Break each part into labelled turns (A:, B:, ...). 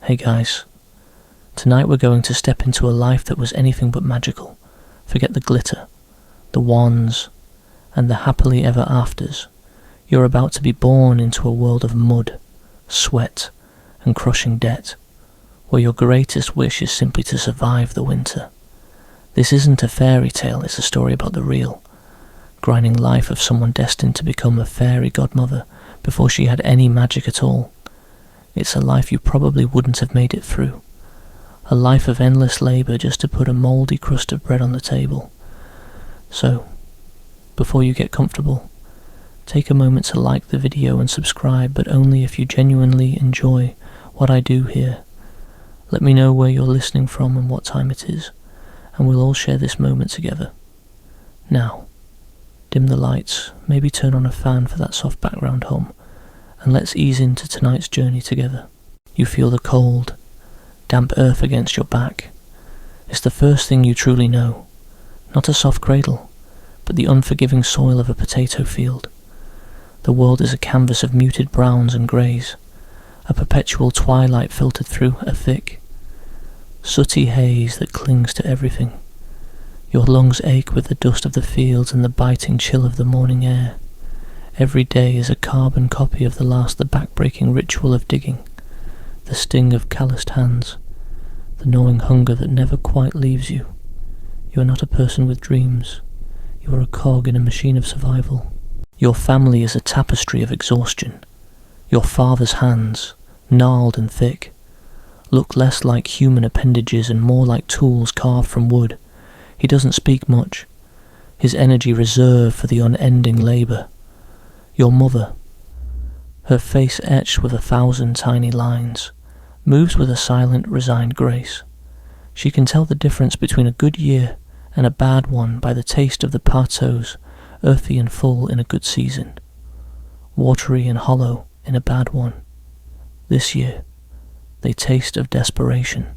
A: Hey guys, tonight we're going to step into a life that was anything but magical. Forget the glitter, the wands, and the happily ever afters. You're about to be born into a world of mud, sweat, and crushing debt, where your greatest wish is simply to survive the winter. This isn't a fairy tale, it's a story about the real, grinding life of someone destined to become a fairy godmother before she had any magic at all. It's a life you probably wouldn't have made it through. A life of endless labour just to put a mouldy crust of bread on the table. So, before you get comfortable, take a moment to like the video and subscribe, but only if you genuinely enjoy what I do here. Let me know where you're listening from and what time it is, and we'll all share this moment together. Now, dim the lights, maybe turn on a fan for that soft background hum, and let's ease into tonight's journey together. You feel the cold, damp earth against your back. It's the first thing you truly know. Not a soft cradle, but the unforgiving soil of a potato field. The world is a canvas of muted browns and greys, a perpetual twilight filtered through a thick, sooty haze that clings to everything. Your lungs ache with the dust of the fields and the biting chill of the morning air. Every day is a carbon copy of the back-breaking ritual of digging, the sting of calloused hands, the gnawing hunger that never quite leaves you. You are not a person with dreams. You are a cog in a machine of survival. Your family is a tapestry of exhaustion. Your father's hands, gnarled and thick, look less like human appendages and more like tools carved from wood. He doesn't speak much, his energy reserved for the unending labour. Your mother, her face etched with 1,000 tiny lines, moves with a silent, resigned grace. She can tell the difference between a good year and a bad one by the taste of the partos, earthy and full in a good season, watery and hollow in a bad one. This year, they taste of desperation.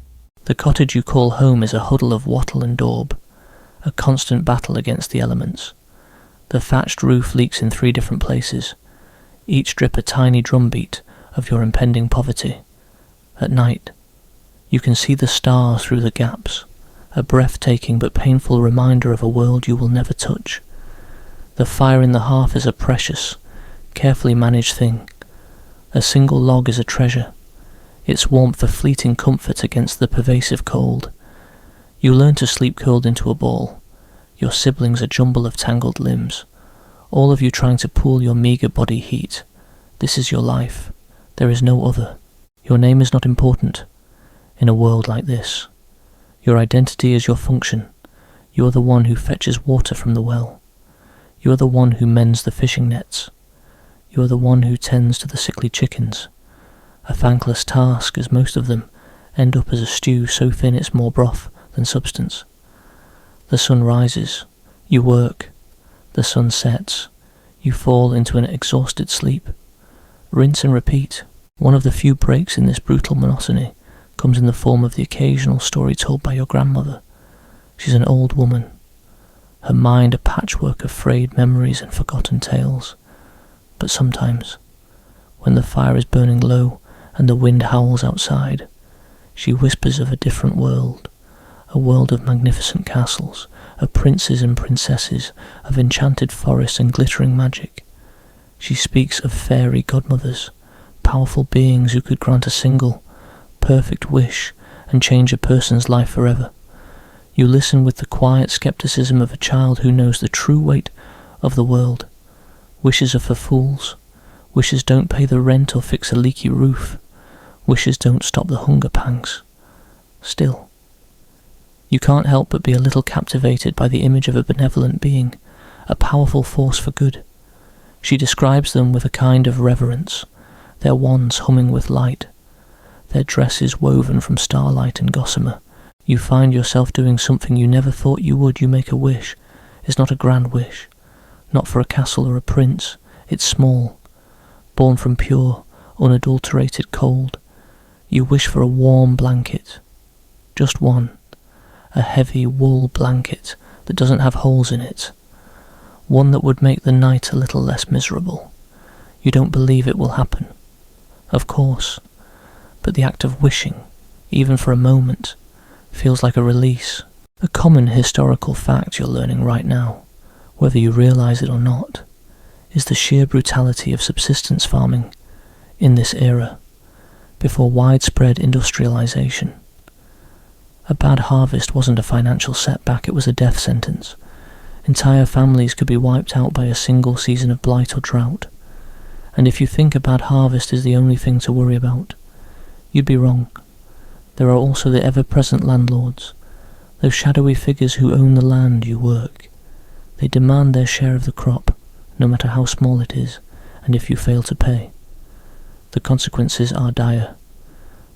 A: The cottage you call home is a huddle of wattle and daub, a constant battle against the elements. The thatched roof leaks in 3 different places, each drip a tiny drumbeat of your impending poverty. At night, you can see the stars through the gaps, a breathtaking but painful reminder of a world you will never touch. The fire in the hearth is a precious, carefully managed thing. A single log is a treasure, its warmth a fleeting comfort against the pervasive cold. You learn to sleep curled into a ball, your siblings a jumble of tangled limbs, all of you trying to pool your meagre body heat. This is your life. There is no other. Your name is not important in a world like this. Your identity is your function. You are the one who fetches water from the well. You are the one who mends the fishing nets. You are the one who tends to the sickly chickens. A thankless task, as most of them end up as a stew so thin it's more broth than substance. The sun rises, you work. The sun sets, you fall into an exhausted sleep. Rinse and repeat. One of the few breaks in this brutal monotony comes in the form of the occasional story told by your grandmother. She's an old woman, her mind a patchwork of frayed memories and forgotten tales. But sometimes, when the fire is burning low and the wind howls outside, she whispers of a different world, a world of magnificent castles, of princes and princesses, of enchanted forests and glittering magic. She speaks of fairy godmothers, powerful beings who could grant a single, perfect wish and change a person's life forever. You listen with the quiet skepticism of a child who knows the true weight of the world. Wishes are for fools. Wishes don't pay the rent or fix a leaky roof. Wishes don't stop the hunger pangs. Still, you can't help but be a little captivated by the image of a benevolent being, a powerful force for good. She describes them with a kind of reverence, their wands humming with light, their dresses woven from starlight and gossamer. You find yourself doing something you never thought you would. You make a wish. It's not a grand wish, not for a castle or a prince. It's small, born from pure, unadulterated cold. You wish for a warm blanket, just one, a heavy wool blanket that doesn't have holes in it, one that would make the night a little less miserable. You don't believe it will happen. Of course, but the act of wishing, even for a moment, feels like a release. A common historical fact you're learning right now, whether you realise it or not, is the sheer brutality of subsistence farming in this era, before widespread industrialisation. A bad harvest wasn't a financial setback, it was a death sentence. Entire families could be wiped out by a single season of blight or drought. And if you think a bad harvest is the only thing to worry about, you'd be wrong. There are also the ever-present landlords, those shadowy figures who own the land you work. They demand their share of the crop, no matter how small it is, and if you fail to pay. The consequences are dire.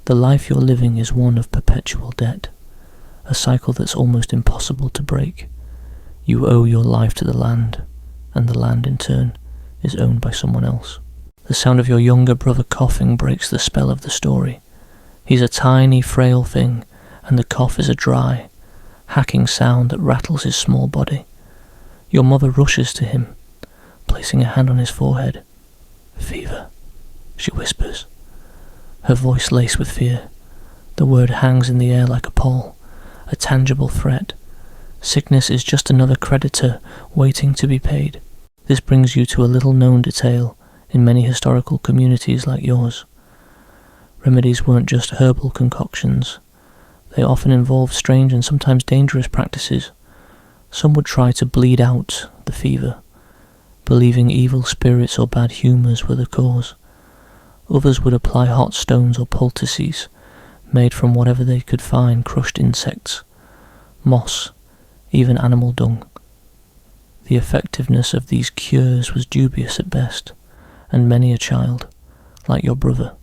A: The life you're living is one of perpetual debt, a cycle that's almost impossible to break. You owe your life to the land, and the land in turn is owned by someone else. The sound of your younger brother coughing breaks the spell of the story. He's a tiny, frail thing, and the cough is a dry, hacking sound that rattles his small body. Your mother rushes to him, placing a hand on his forehead. "Fever," she whispers, her voice laced with fear. The word hangs in the air like a pall, a tangible threat. Sickness is just another creditor waiting to be paid. This brings you to a little-known detail in many historical communities like yours. Remedies weren't just herbal concoctions. They often involved strange and sometimes dangerous practices. Some would try to bleed out the fever, believing evil spirits or bad humours were the cause. Others would apply hot stones or poultices, made from whatever they could find, crushed insects, moss, even animal dung. The effectiveness of these cures was dubious at best, and many a child, like your brother,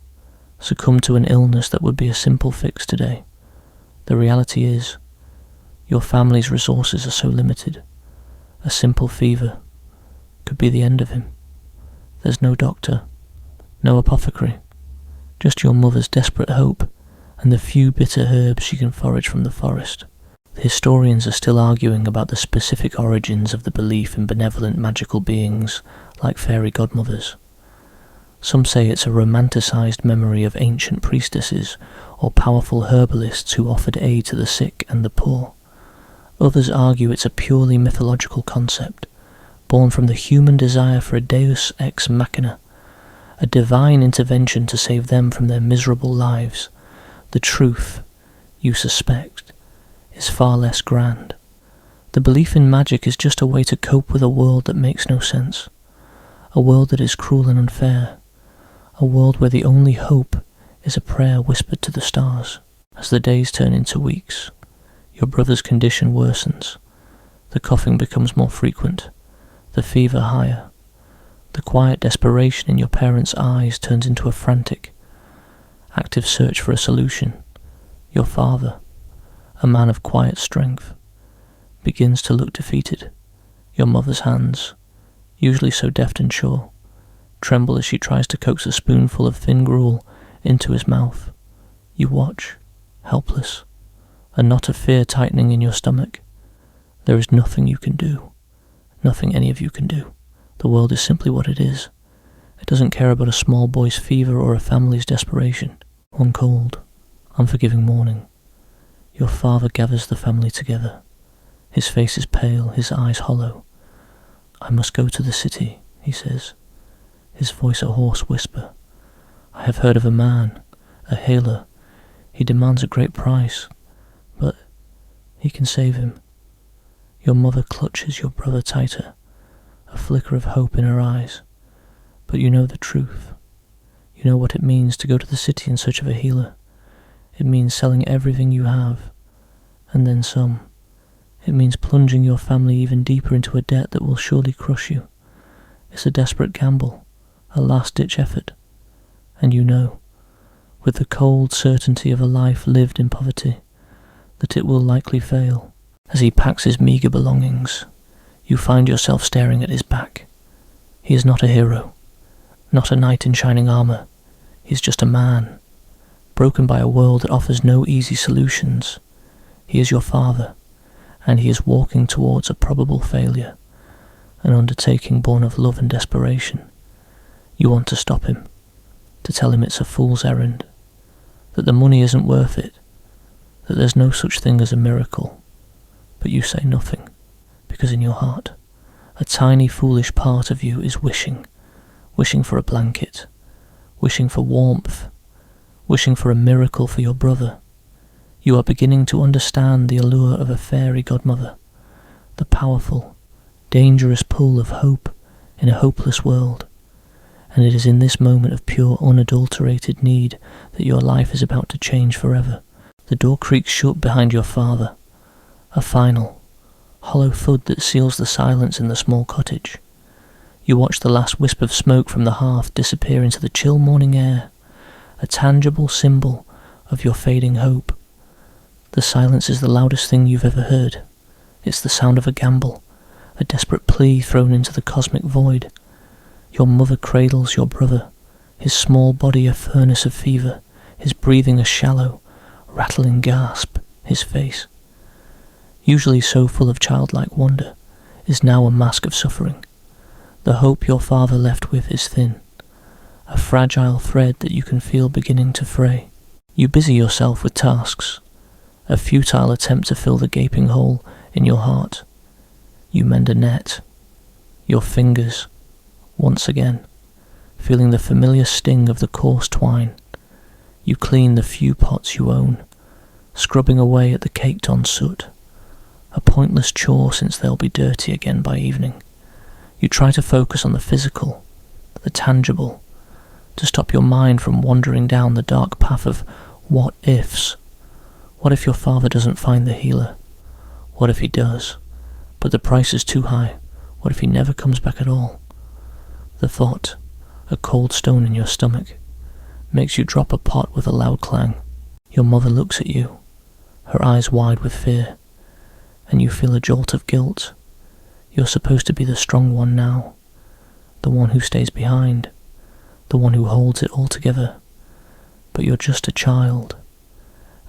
A: succumbed to an illness that would be a simple fix today. The reality is, your family's resources are so limited. A simple fever could be the end of him. There's no doctor, no apothecary, just your mother's desperate hope and the few bitter herbs she can forage from the forest. The historians are still arguing about the specific origins of the belief in benevolent magical beings like fairy godmothers. Some say it's a romanticised memory of ancient priestesses or powerful herbalists who offered aid to the sick and the poor. Others argue it's a purely mythological concept, born from the human desire for a deus ex machina, a divine intervention to save them from their miserable lives. The truth, you suspect, is far less grand. The belief in magic is just a way to cope with a world that makes no sense, a world that is cruel and unfair, a world where the only hope is a prayer whispered to the stars. As the days turn into weeks, your brother's condition worsens. The coughing becomes more frequent, the fever higher. The quiet desperation in your parents' eyes turns into a frantic, active search for a solution. Your father, a man of quiet strength, begins to look defeated. Your mother's hands, usually so deft and sure, tremble as she tries to coax a spoonful of thin gruel into his mouth. You watch, helpless, a knot of fear tightening in your stomach. There is nothing you can do, nothing any of you can do. The world is simply what it is. It doesn't care about a small boy's fever or a family's desperation. One cold, unforgiving morning, your father gathers the family together. His face is pale, his eyes hollow. "I must go to the city," he says, his voice a hoarse whisper. "I have heard of a man, a healer. He demands a great price, but he can save him." Your mother clutches your brother tighter, a flicker of hope in her eyes. But you know the truth. You know what it means to go to the city in search of a healer. It means selling everything you have, and then some. It means plunging your family even deeper into a debt that will surely crush you. It's a desperate gamble, a last-ditch effort. And you know, with the cold certainty of a life lived in poverty, that it will likely fail. As he packs his meagre belongings, you find yourself staring at his back. He is not a hero, not a knight in shining armour. He is just a man, broken by a world that offers no easy solutions. He is your father, and he is walking towards a probable failure, an undertaking born of love and desperation. You want to stop him, to tell him it's a fool's errand, that the money isn't worth it, that there's no such thing as a miracle, but you say nothing, because in your heart, a tiny foolish part of you is wishing for a blanket, wishing for warmth, wishing for a miracle for your brother. You are beginning to understand the allure of a fairy godmother, the powerful, dangerous pull of hope in a hopeless world, and it is in this moment of pure, unadulterated need that your life is about to change forever. The door creaks shut behind your father, a final, hollow thud that seals the silence in the small cottage. You watch the last wisp of smoke from the hearth disappear into the chill morning air, a tangible symbol of your fading hope. The silence is the loudest thing you've ever heard. It's the sound of a gamble, a desperate plea thrown into the cosmic void. Your mother cradles your brother, his small body a furnace of fever, his breathing a shallow, rattling gasp, his face, usually so full of childlike wonder, is now a mask of suffering. The hope your father left with is thin, a fragile thread that you can feel beginning to fray. You busy yourself with tasks, a futile attempt to fill the gaping hole in your heart. You mend a net, your fingers, once again, feeling the familiar sting of the coarse twine. You clean the few pots you own, scrubbing away at the caked-on soot, a pointless chore since they'll be dirty again by evening. You try to focus on the physical, the tangible, to stop your mind from wandering down the dark path of what-ifs. What if your father doesn't find the healer? What if he does, but the price is too high? What if he never comes back at all? The thought, a cold stone in your stomach, makes you drop a pot with a loud clang. Your mother looks at you, her eyes wide with fear, and you feel a jolt of guilt. You're supposed to be the strong one now, the one who stays behind, the one who holds it all together, but you're just a child,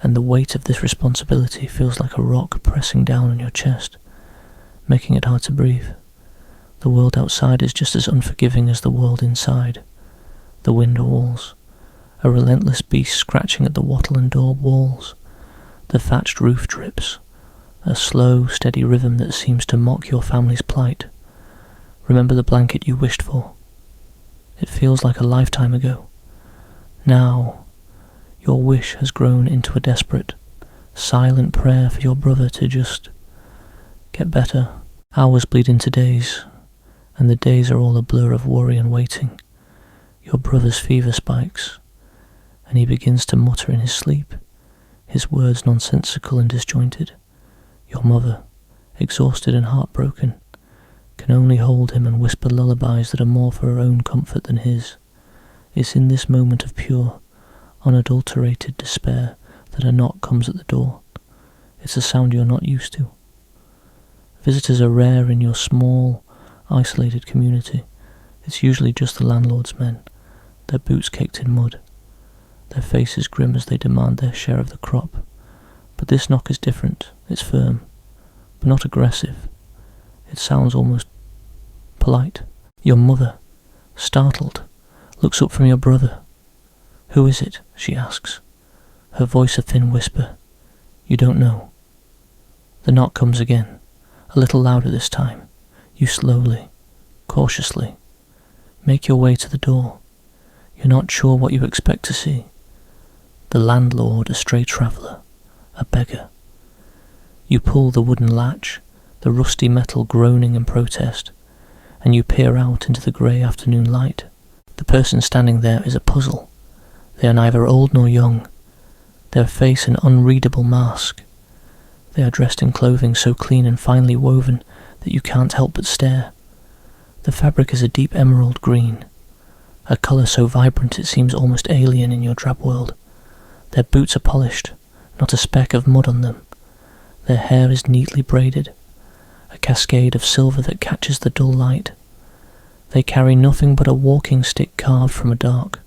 A: and the weight of this responsibility feels like a rock pressing down on your chest, making it hard to breathe. The world outside is just as unforgiving as the world inside. The window walls, a relentless beast scratching at the wattle and daub walls. The thatched roof drips, a slow, steady rhythm that seems to mock your family's plight. Remember the blanket you wished for? It feels like a lifetime ago. Now, your wish has grown into a desperate, silent prayer for your brother to just get better. Hours bleed into days, and the days are all a blur of worry and waiting. Your brother's fever spikes, and he begins to mutter in his sleep, his words nonsensical and disjointed. Your mother, exhausted and heartbroken, can only hold him and whisper lullabies that are more for her own comfort than his. It's in this moment of pure, unadulterated despair that a knock comes at the door. It's a sound you're not used to. Visitors are rare in your small, isolated community. It's usually just the landlord's men, their boots caked in mud, their faces grim as they demand their share of the crop. But this knock is different. It's firm, but not aggressive. It sounds almost polite. Your mother, startled, looks up from your brother. "Who is it?" she asks, her voice a thin whisper. "You don't know." The knock comes again, a little louder this time. You slowly, cautiously, make your way to the door. You're not sure what you expect to see. The landlord, a stray traveller, a beggar. You pull the wooden latch, the rusty metal groaning in protest, and you peer out into the grey afternoon light. The person standing there is a puzzle. They are neither old nor young, their face an unreadable mask. They are dressed in clothing so clean and finely woven that you can't help but stare. The fabric is a deep emerald green, a colour so vibrant it seems almost alien in your drab world. Their boots are polished, not a speck of mud on them. Their hair is neatly braided, a cascade of silver that catches the dull light. They carry nothing but a walking stick carved from a dark,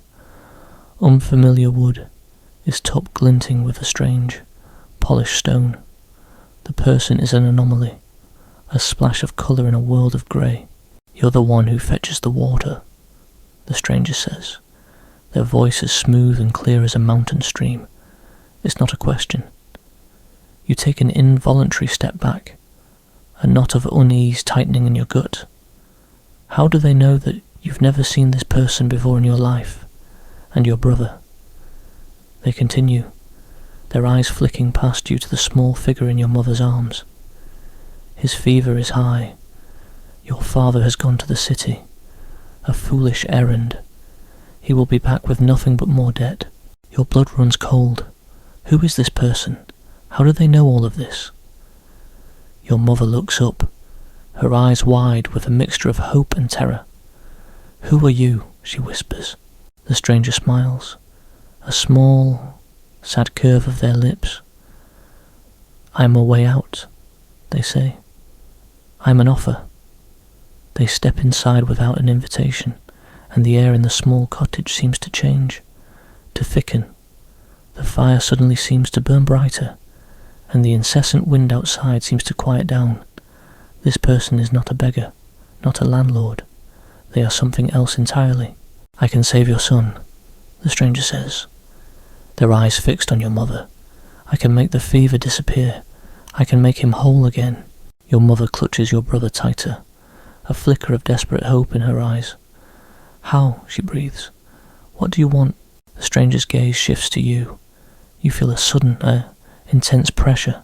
A: unfamiliar wood, its top glinting with a strange, polished stone. The person is an anomaly, a splash of colour in a world of grey. "You're the one who fetches the water," the stranger says, their voice as smooth and clear as a mountain stream. It's not a question. You take an involuntary step back, a knot of unease tightening in your gut. How do they know that you've never seen this person before in your life, and your brother? They continue, their eyes flicking past you to the small figure in your mother's arms. His fever is high. Your father has gone to the city. A foolish errand. He will be back with nothing but more debt. Your blood runs cold. Who is this person? How do they know all of this? Your mother looks up, her eyes wide with a mixture of hope and terror. Who are you? She whispers. The stranger smiles, a small, sad curve of their lips. I am a way out, they say. I am an offer. They step inside without an invitation, and the air in the small cottage seems to change, to thicken. The fire suddenly seems to burn brighter, and the incessant wind outside seems to quiet down. This person is not a beggar, not a landlord. They are something else entirely. I can save your son, the stranger says, their eyes fixed on your mother. I can make the fever disappear. I can make him whole again. Your mother clutches your brother tighter, a flicker of desperate hope in her eyes. How? She breathes. What do you want? The stranger's gaze shifts to you. You feel a sudden, intense pressure,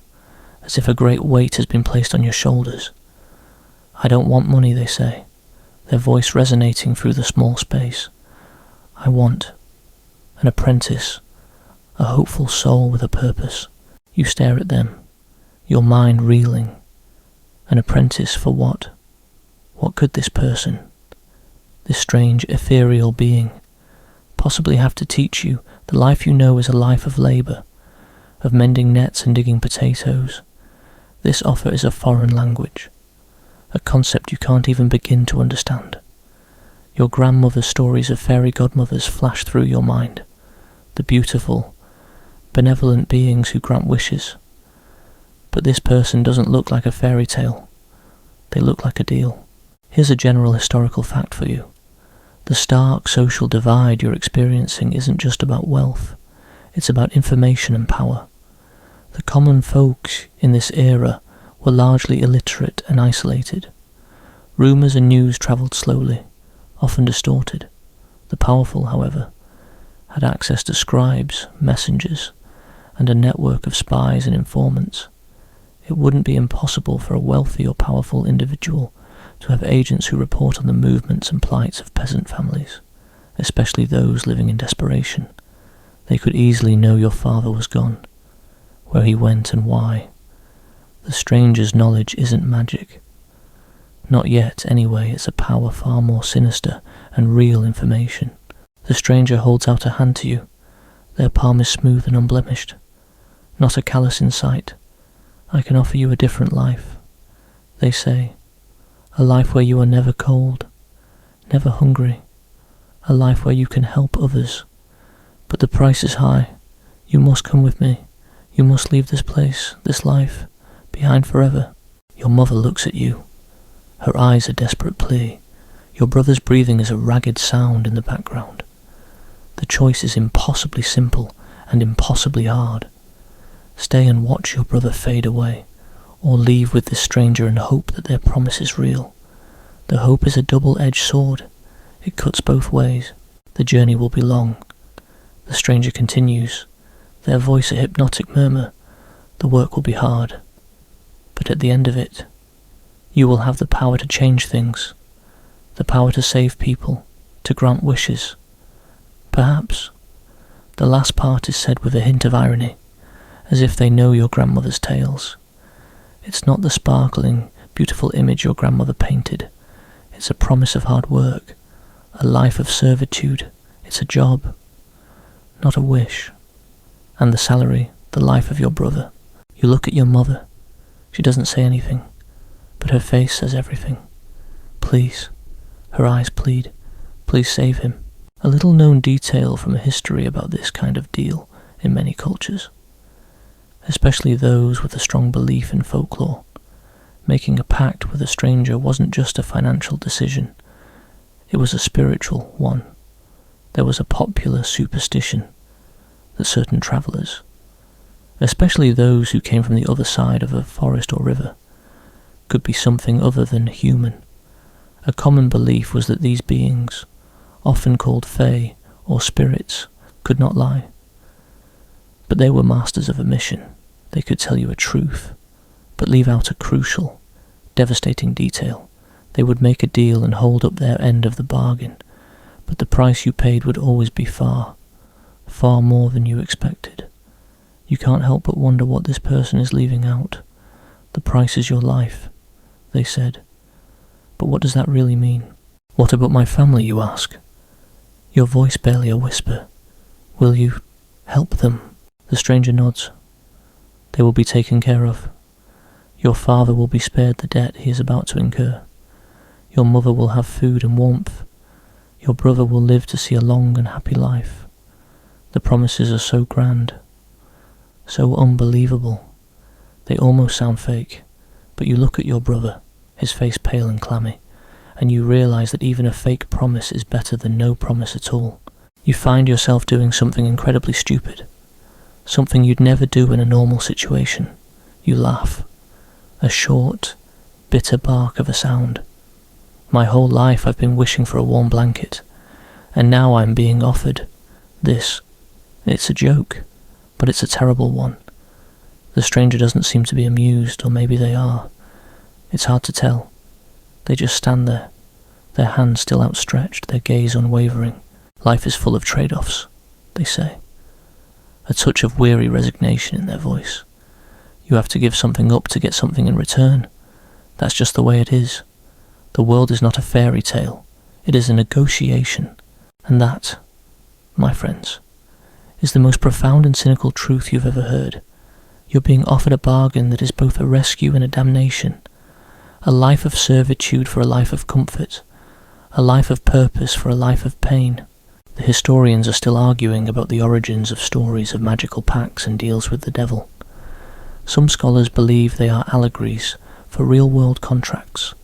A: as if a great weight has been placed on your shoulders. I don't want money, they say, their voice resonating through the small space. I want an apprentice, a hopeful soul with a purpose. You stare at them, your mind reeling. An apprentice for what? What could this person, this strange ethereal being, possibly have to teach you? The life you know is a life of labour, of mending nets and digging potatoes. This offer is a foreign language, a concept you can't even begin to understand. Your grandmother's stories of fairy godmothers flash through your mind, the beautiful, benevolent beings who grant wishes. But this person doesn't look like a fairy tale. They look like a deal. Here's a general historical fact for you. The stark social divide you're experiencing isn't just about wealth, it's about information and power. The common folks in this era were largely illiterate and isolated. Rumours and news travelled slowly, often distorted. The powerful, however, had access to scribes, messengers, and a network of spies and informants. It wouldn't be impossible for a wealthy or powerful individual to have agents who report on the movements and plights of peasant families, especially those living in desperation. They could easily know your father was gone, where he went and why. The stranger's knowledge isn't magic. Not yet, anyway. It's a power far more sinister and real information. The stranger holds out a hand to you. Their palm is smooth and unblemished. Not a callous in sight. I can offer you a different life, they say. A life where you are never cold, never hungry. A life where you can help others. But the price is high. You must come with me. You must leave this place, this life, behind forever. Your mother looks at you. Her eyes a desperate plea. Your brother's breathing is a ragged sound in the background. The choice is impossibly simple and impossibly hard. Stay and watch your brother fade away, or leave with this stranger and hope that their promise is real. The hope is a double-edged sword. It cuts both ways. The journey will be long. The stranger continues, their voice a hypnotic murmur. The work will be hard. But at the end of it, you will have the power to change things, the power to save people, to grant wishes. Perhaps. The last part is said with a hint of irony, as if they know your grandmother's tales. It's not the sparkling, beautiful image your grandmother painted. It's a promise of hard work, a life of servitude. It's a job, not a wish. And the salary, the life of your brother. You look at your mother. She doesn't say anything, but her face says everything. Please. Her eyes plead. Please save him. A little known detail from a history about this kind of deal in many cultures, especially those with a strong belief in folklore. Making a pact with a stranger wasn't just a financial decision, it was a spiritual one. There was a popular superstition that certain travellers, especially those who came from the other side of a forest or river, could be something other than human. A common belief was that these beings, often called fae or spirits, could not lie. But they were masters of omission. They could tell you a truth, but leave out a crucial, devastating detail. They would make a deal and hold up their end of the bargain, but the price you paid would always be far, far more than you expected. You can't help but wonder what this person is leaving out. The price is your life, they said. But what does that really mean? What about my family, you ask? Your voice barely a whisper. Will you help them? The stranger nods. They will be taken care of. Your father will be spared the debt he is about to incur. Your mother will have food and warmth. Your brother will live to see a long and happy life. The promises are so grand, so unbelievable. They almost sound fake, but you look at your brother, his face pale and clammy, and you realise that even a fake promise is better than no promise at all. You find yourself doing something incredibly stupid, something you'd never do in a normal situation. You laugh. A short, bitter bark of a sound. My whole life I've been wishing for a warm blanket, and now I'm being offered this. It's a joke, but it's a terrible one. The stranger doesn't seem to be amused, or maybe they are. It's hard to tell. They just stand there, their hands still outstretched, their gaze unwavering. Life is full of trade-offs, they say. A touch of weary resignation in their voice. You have to give something up to get something in return. That's just the way it is. The world is not a fairy tale. It is a negotiation. And that, my friends, is the most profound and cynical truth you've ever heard. You're being offered a bargain that is both a rescue and a damnation. A life of servitude for a life of comfort. A life of purpose for a life of pain. The historians are still arguing about the origins of stories of magical pacts and deals with the devil. Some scholars believe they are allegories for real-world contracts,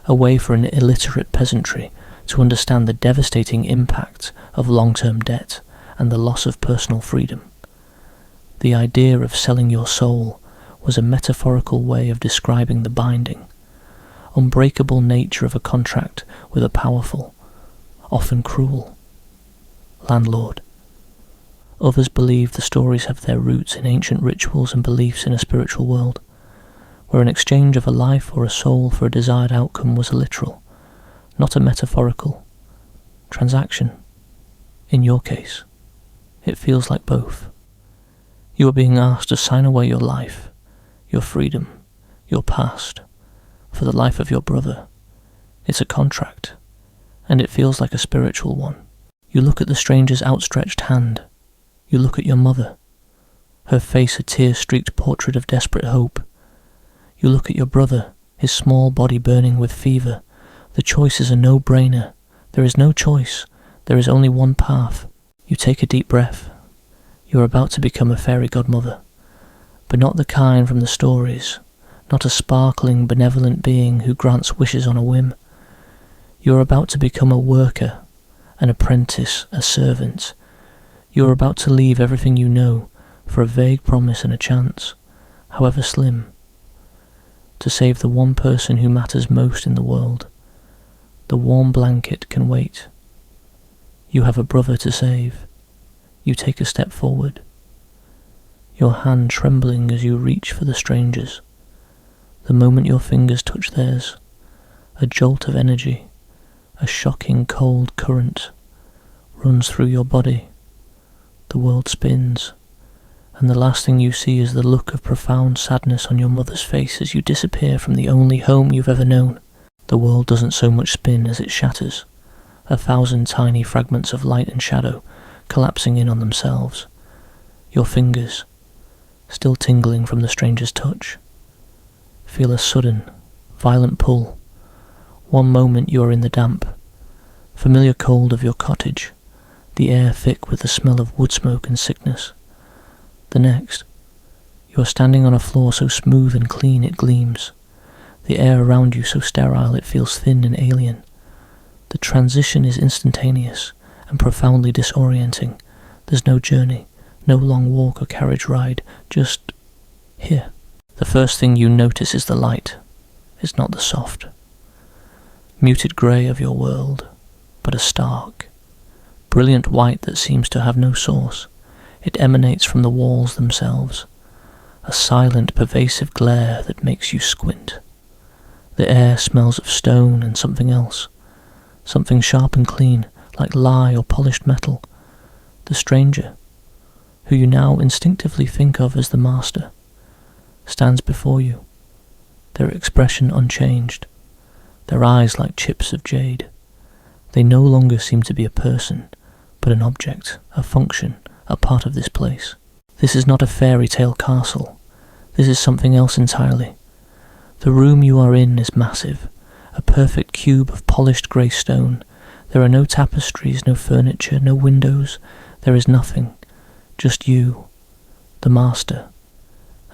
A: a way for an illiterate peasantry to understand the devastating impact of long-term debt and the loss of personal freedom. The idea of selling your soul was a metaphorical way of describing the binding, unbreakable nature of a contract with a powerful, often cruel, landlord. Others believe the stories have their roots in ancient rituals and beliefs in a spiritual world, where an exchange of a life or a soul for a desired outcome was a literal, not a metaphorical, transaction. In your case, it feels like both. You are being asked to sign away your life, your freedom, your past, for the life of your brother. It's a contract, and it feels like a spiritual one. You look at the stranger's outstretched hand. You look at your mother, her face a tear-streaked portrait of desperate hope. You look at your brother, his small body burning with fever. The choice is a no-brainer. There is no choice. There is only one path. You take a deep breath. You are about to become a fairy godmother, but not the kind from the stories, not a sparkling, benevolent being who grants wishes on a whim. You are about to become a worker, an apprentice, a servant. You are about to leave everything you know for a vague promise and a chance, however slim, to save the one person who matters most in the world. The warm blanket can wait. You have a brother to save. You take a step forward, your hand trembling as you reach for the stranger's. The moment your fingers touch theirs, a jolt of energy, a shocking cold current, runs through your body. The world spins, and the last thing you see is the look of profound sadness on your mother's face as you disappear from the only home you've ever known. The world doesn't so much spin as it shatters, 1,000 tiny fragments of light and shadow collapsing in on themselves. Your fingers, still tingling from the stranger's touch, feel a sudden, violent pull. One moment you are in the damp, familiar cold of your cottage, the air thick with the smell of wood smoke and sickness. The next, you are standing on a floor so smooth and clean it gleams, the air around you so sterile it feels thin and alien. The transition is instantaneous, and profoundly disorienting. There's no journey, no long walk or carriage ride, just here. The first thing you notice is the light. It's not the soft, muted grey of your world, but a stark, brilliant white that seems to have no source. It emanates from the walls themselves, a silent, pervasive glare that makes you squint. The air smells of stone and something else, something sharp and clean, like lye or polished metal. The stranger, who you now instinctively think of as the master, stands before you, their expression unchanged, their eyes like chips of jade. They no longer seem to be a person, but an object, a function, a part of this place. This is not a fairy tale castle. This is something else entirely. The room you are in is massive, a perfect cube of polished grey stone. There are no tapestries, no furniture, no windows. There is nothing, just you, the master,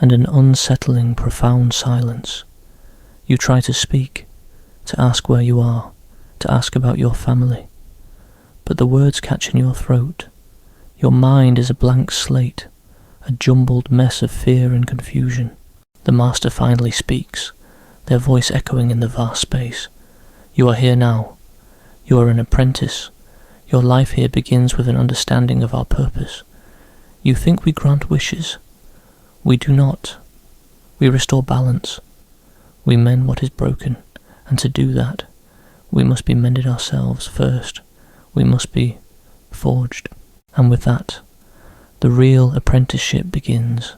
A: and an unsettling, profound silence. You try to speak, to ask where you are, to ask about your family, but the words catch in your throat. Your mind is a blank slate, a jumbled mess of fear and confusion. The master finally speaks, their voice echoing in the vast space. You are here now. You are an apprentice. Your life here begins with an understanding of our purpose. You think we grant wishes. We do not. We restore balance. We mend what is broken, and to do that, we must be mended ourselves first. We must be forged. And with that, the real apprenticeship begins.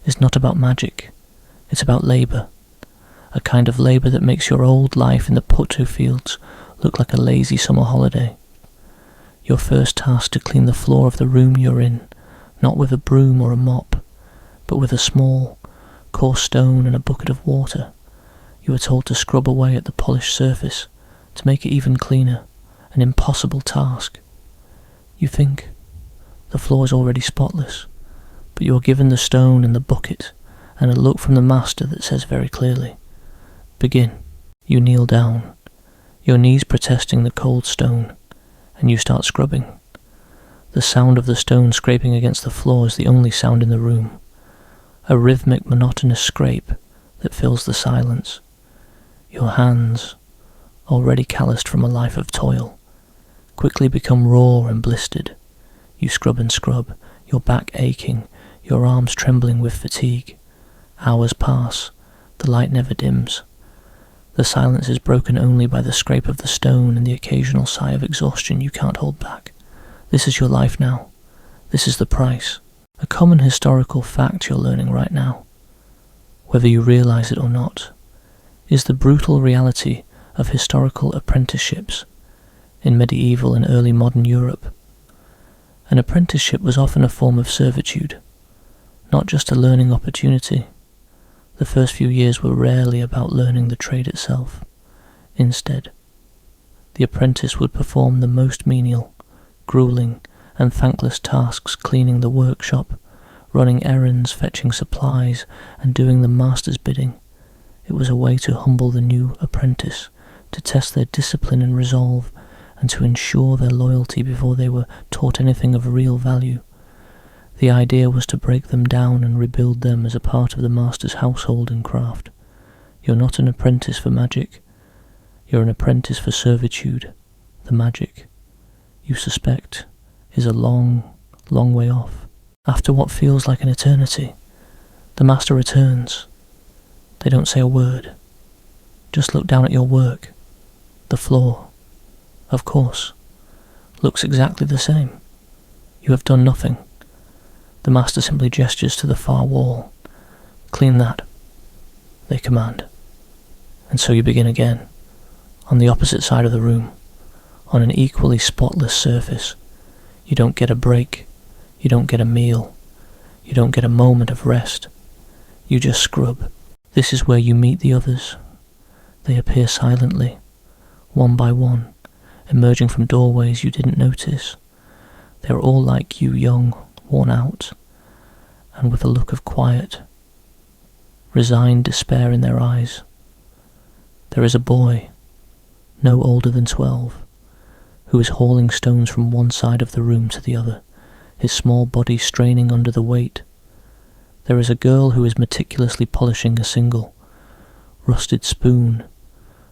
A: It's not about magic. It's about labour. A kind of labour that makes your old life in the potato fields look like a lazy summer holiday. Your first task to clean the floor of the room you're in, not with a broom or a mop, but with a small, coarse stone and a bucket of water. You are told to scrub away at the polished surface, to make it even cleaner, an impossible task. You think the floor is already spotless, but you are given the stone and the bucket, and a look from the master that says very clearly, begin. You kneel down, your knees protesting the cold stone, and you start scrubbing. The sound of the stone scraping against the floor is the only sound in the room, a rhythmic, monotonous scrape that fills the silence. Your hands, already calloused from a life of toil, quickly become raw and blistered. You scrub and scrub, your back aching, your arms trembling with fatigue. Hours pass, the light never dims. The silence is broken only by the scrape of the stone and the occasional sigh of exhaustion you can't hold back. This is your life now. This is the price. A common historical fact you're learning right now, whether you realize it or not, is the brutal reality of historical apprenticeships in medieval and early modern Europe. An apprenticeship was often a form of servitude, not just a learning opportunity. The first few years were rarely about learning the trade itself. Instead, the apprentice would perform the most menial, grueling, and thankless tasks, cleaning the workshop, running errands, fetching supplies, and doing the master's bidding. It was a way to humble the new apprentice, to test their discipline and resolve, and to ensure their loyalty before they were taught anything of real value. The idea was to break them down and rebuild them as a part of the master's household and craft. You're not an apprentice for magic. You're an apprentice for servitude. The magic, you suspect, is a long, long way off. After what feels like an eternity, the master returns. They don't say a word. Just look down at your work. The floor, of course, looks exactly the same. You have done nothing. The master simply gestures to the far wall. Clean that, they command. And so you begin again, on the opposite side of the room, on an equally spotless surface. You don't get a break. You don't get a meal. You don't get a moment of rest. You just scrub. This is where you meet the others. They appear silently, one by one, emerging from doorways you didn't notice. They're all like you, young, worn out, and with a look of quiet, resigned despair in their eyes. There is a boy, no older than 12, who is hauling stones from one side of the room to the other, his small body straining under the weight. There is a girl who is meticulously polishing a single rusted spoon,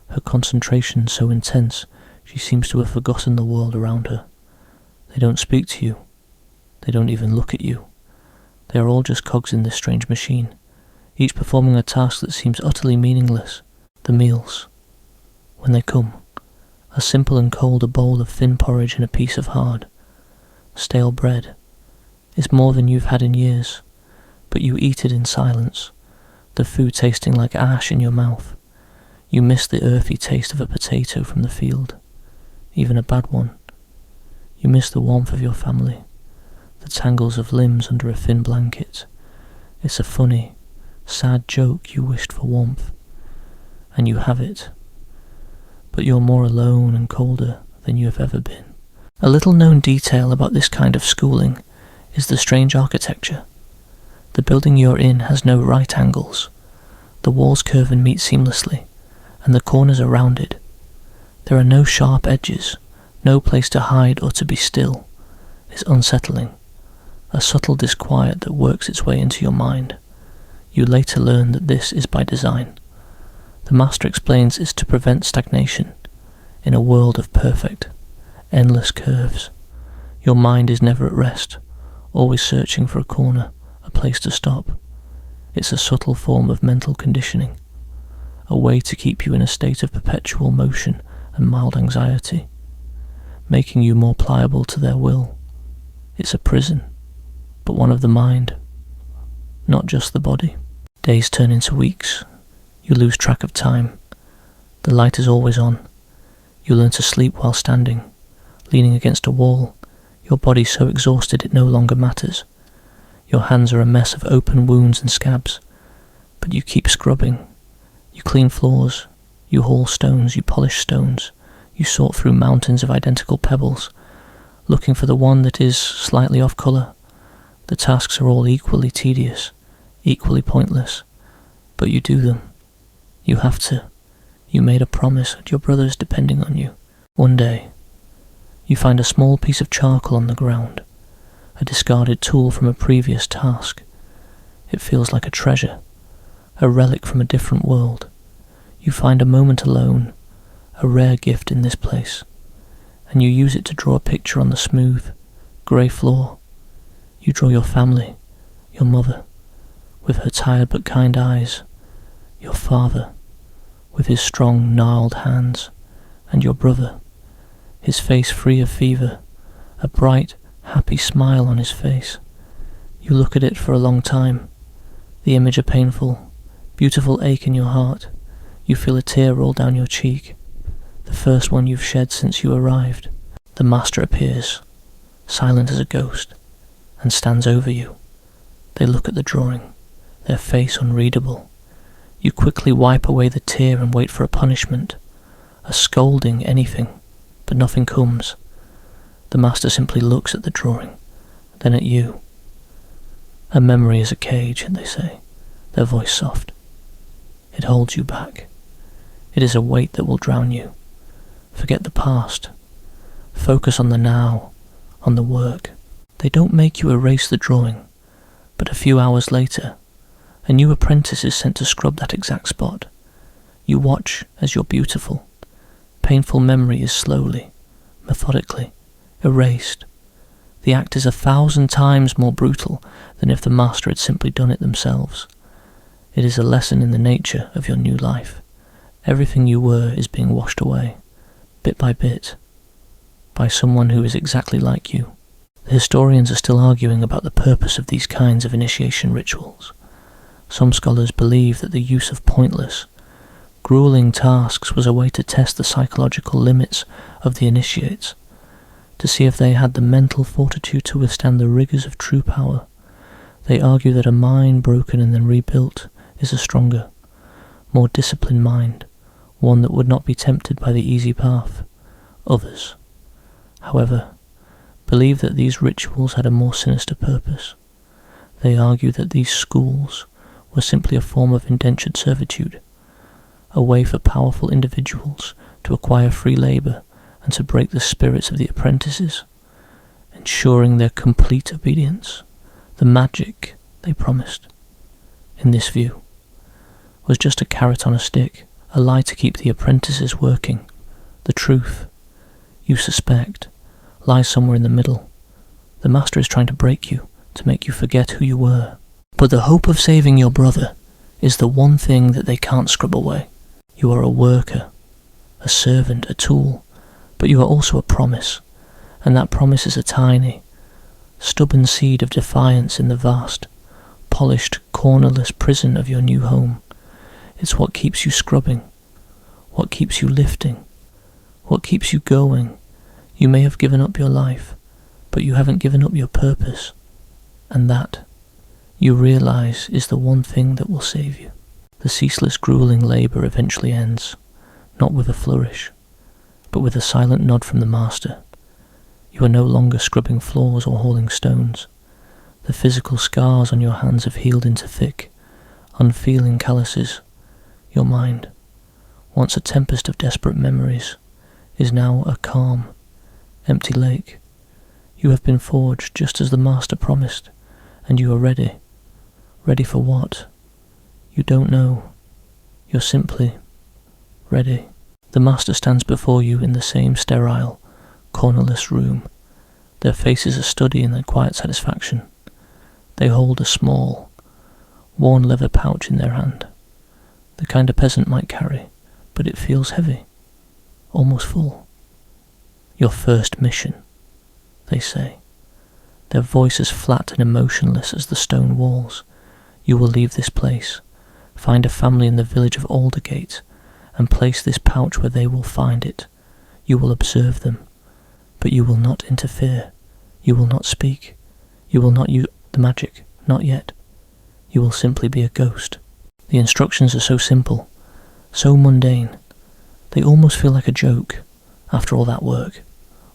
A: her concentration so intense she seems to have forgotten the world around her. They don't speak to you. They don't even look at you. They are all just cogs in this strange machine, each performing a task that seems utterly meaningless. The meals, when they come, are simple and cold. A bowl of thin porridge and a piece of hard, stale bread is more than you've had in years, but you eat it in silence, the food tasting like ash in your mouth. You miss the earthy taste of a potato from the field, even a bad one. You miss the warmth of your family, the tangles of limbs under a thin blanket. It's a funny, sad joke. You wished for warmth, and you have it, but you're more alone and colder than you have ever been. A little known detail about this kind of schooling is the strange architecture. The building you're in has no right angles. The walls curve and meet seamlessly, and the corners are rounded. There are no sharp edges, no place to hide or to be still. It's unsettling, a subtle disquiet that works its way into your mind. You later learn that this is by design. The master explains it's to prevent stagnation in a world of perfect, endless curves. Your mind is never at rest, always searching for a corner, a place to stop. It's a subtle form of mental conditioning, a way to keep you in a state of perpetual motion and mild anxiety, making you more pliable to their will. It's a prison, but one of the mind, not just the body. Days turn into weeks. You lose track of time. The light is always on. You learn to sleep while standing, leaning against a wall, your body so exhausted it no longer matters. Your hands are a mess of open wounds and scabs, but you keep scrubbing. You clean floors, you haul stones, you polish stones, you sort through mountains of identical pebbles, looking for the one that is slightly off colour. The tasks are all equally tedious, equally pointless, but you do them. You have to. You made a promise, and your brother is depending on you. One day, you find a small piece of charcoal on the ground, a discarded tool from a previous task. It feels like a treasure, a relic from a different world. You find a moment alone, a rare gift in this place, and you use it to draw a picture on the smooth, grey floor. You draw your family, your mother, with her tired but kind eyes, your father, with his strong, gnarled hands, and your brother, his face free of fever, a bright, happy smile on his face. You look at it for a long time, the image a painful, beautiful ache in your heart. You feel a tear roll down your cheek, the first one you've shed since you arrived. The master appears, silent as a ghost, and stands over you. They look at the drawing, their face unreadable. You quickly wipe away the tear and wait for a punishment, a scolding, anything, but nothing comes. The master simply looks at the drawing, then at you. A memory is a cage, they say, their voice soft. It holds you back. It is a weight that will drown you. Forget the past. Focus on the now, on the work. They don't make you erase the drawing, but a few hours later, a new apprentice is sent to scrub that exact spot. You watch as your beautiful, painful memory is slowly, methodically, erased. The act is 1,000 times more brutal than if the master had simply done it themselves. It is a lesson in the nature of your new life. Everything you were is being washed away, bit by bit, by someone who is exactly like you. The historians are still arguing about the purpose of these kinds of initiation rituals. Some scholars believe that the use of pointless, grueling tasks was a way to test the psychological limits of the initiates, to see if they had the mental fortitude to withstand the rigours of true power. They argue that a mind broken and then rebuilt is a stronger, more disciplined mind, one that would not be tempted by the easy path. Others, however, believe that these rituals had a more sinister purpose. They argue that these schools were simply a form of indentured servitude, a way for powerful individuals to acquire free labour and to break the spirits of the apprentices, ensuring their complete obedience. The magic they promised, in this view, was just a carrot on a stick, a lie to keep the apprentices working. The truth, you suspect, lies somewhere in the middle. The master is trying to break you, to make you forget who you were. But the hope of saving your brother is the one thing that they can't scrub away. You are a worker, a servant, a tool, but you are also a promise, and that promise is a tiny, stubborn seed of defiance in the vast, polished, cornerless prison of your new home. It's what keeps you scrubbing, what keeps you lifting, what keeps you going. You may have given up your life, but you haven't given up your purpose, and that, you realize, is the one thing that will save you. The ceaseless grueling labour eventually ends, not with a flourish, but with a silent nod from the master. You are no longer scrubbing floors or hauling stones. The physical scars on your hands have healed into thick, unfeeling calluses. Your mind, once a tempest of desperate memories, is now a calm, empty lake. You have been forged just as the master promised, and you are ready. Ready for what? You don't know. You're simply ready. The master stands before you in the same sterile, cornerless room. Their faces a study in their quiet satisfaction. They hold a small, worn leather pouch in their hand, the kind a peasant might carry, but it feels heavy, almost full. Your first mission, they say, their voices flat and emotionless as the stone walls. You will leave this place, find a family in the village of Aldergate, and place this pouch where they will find it. You will observe them, but you will not interfere. You will not speak. You will not use the magic, not yet. You will simply be a ghost. The instructions are so simple, so mundane. They almost feel like a joke, after all that work,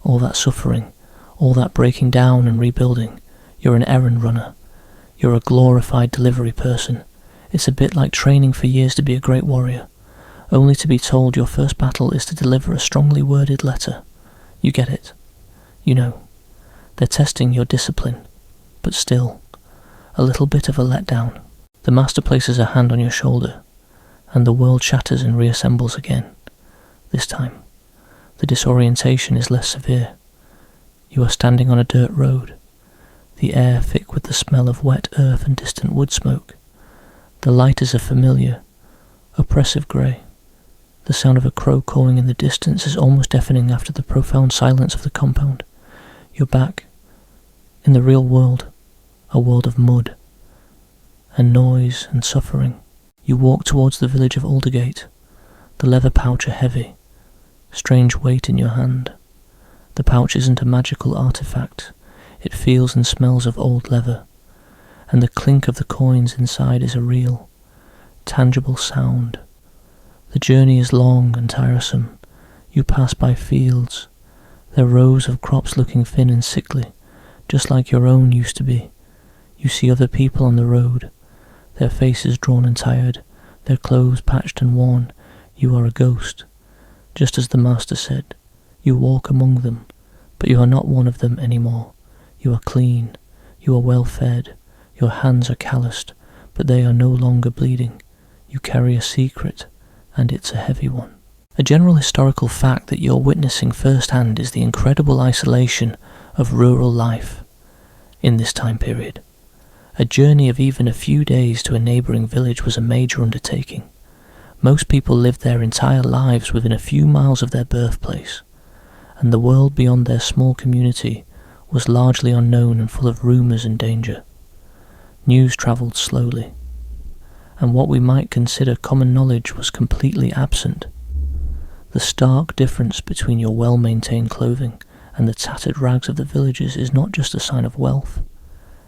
A: all that suffering, all that breaking down and rebuilding. You're an errand runner. You're a glorified delivery person. It's a bit like training for years to be a great warrior, only to be told your first battle is to deliver a strongly worded letter. You get it. You know. They're testing your discipline, but still, a little bit of a letdown. The master places a hand on your shoulder, and the world shatters and reassembles again. This time, the disorientation is less severe. You are standing on a dirt road, the air thick with the smell of wet earth and distant wood smoke. The light is a familiar, oppressive grey. The sound of a crow cawing in the distance is almost deafening after the profound silence of the compound. You're back, in the real world, a world of mud, and noise and suffering. You walk towards the village of Aldergate, the leather pouch a heavy, strange weight in your hand. The pouch isn't a magical artifact. It feels and smells of old leather, and the clink of the coins inside is a real, tangible sound. The journey is long and tiresome. You pass by fields, their rows of crops looking thin and sickly, just like your own used to be. You see other people on the road, their faces drawn and tired, their clothes patched and worn. You are a ghost, just as the master said. You walk among them, but you are not one of them anymore. You are clean, you are well fed, your hands are calloused, but they are no longer bleeding. You carry a secret, and it's a heavy one. A general historical fact that you're witnessing firsthand is the incredible isolation of rural life in this time period. A journey of even a few days to a neighbouring village was a major undertaking. Most people lived their entire lives within a few miles of their birthplace, and the world beyond their small community was largely unknown and full of rumours and danger. News travelled slowly, and what we might consider common knowledge was completely absent. The stark difference between your well-maintained clothing and the tattered rags of the villagers is not just a sign of wealth,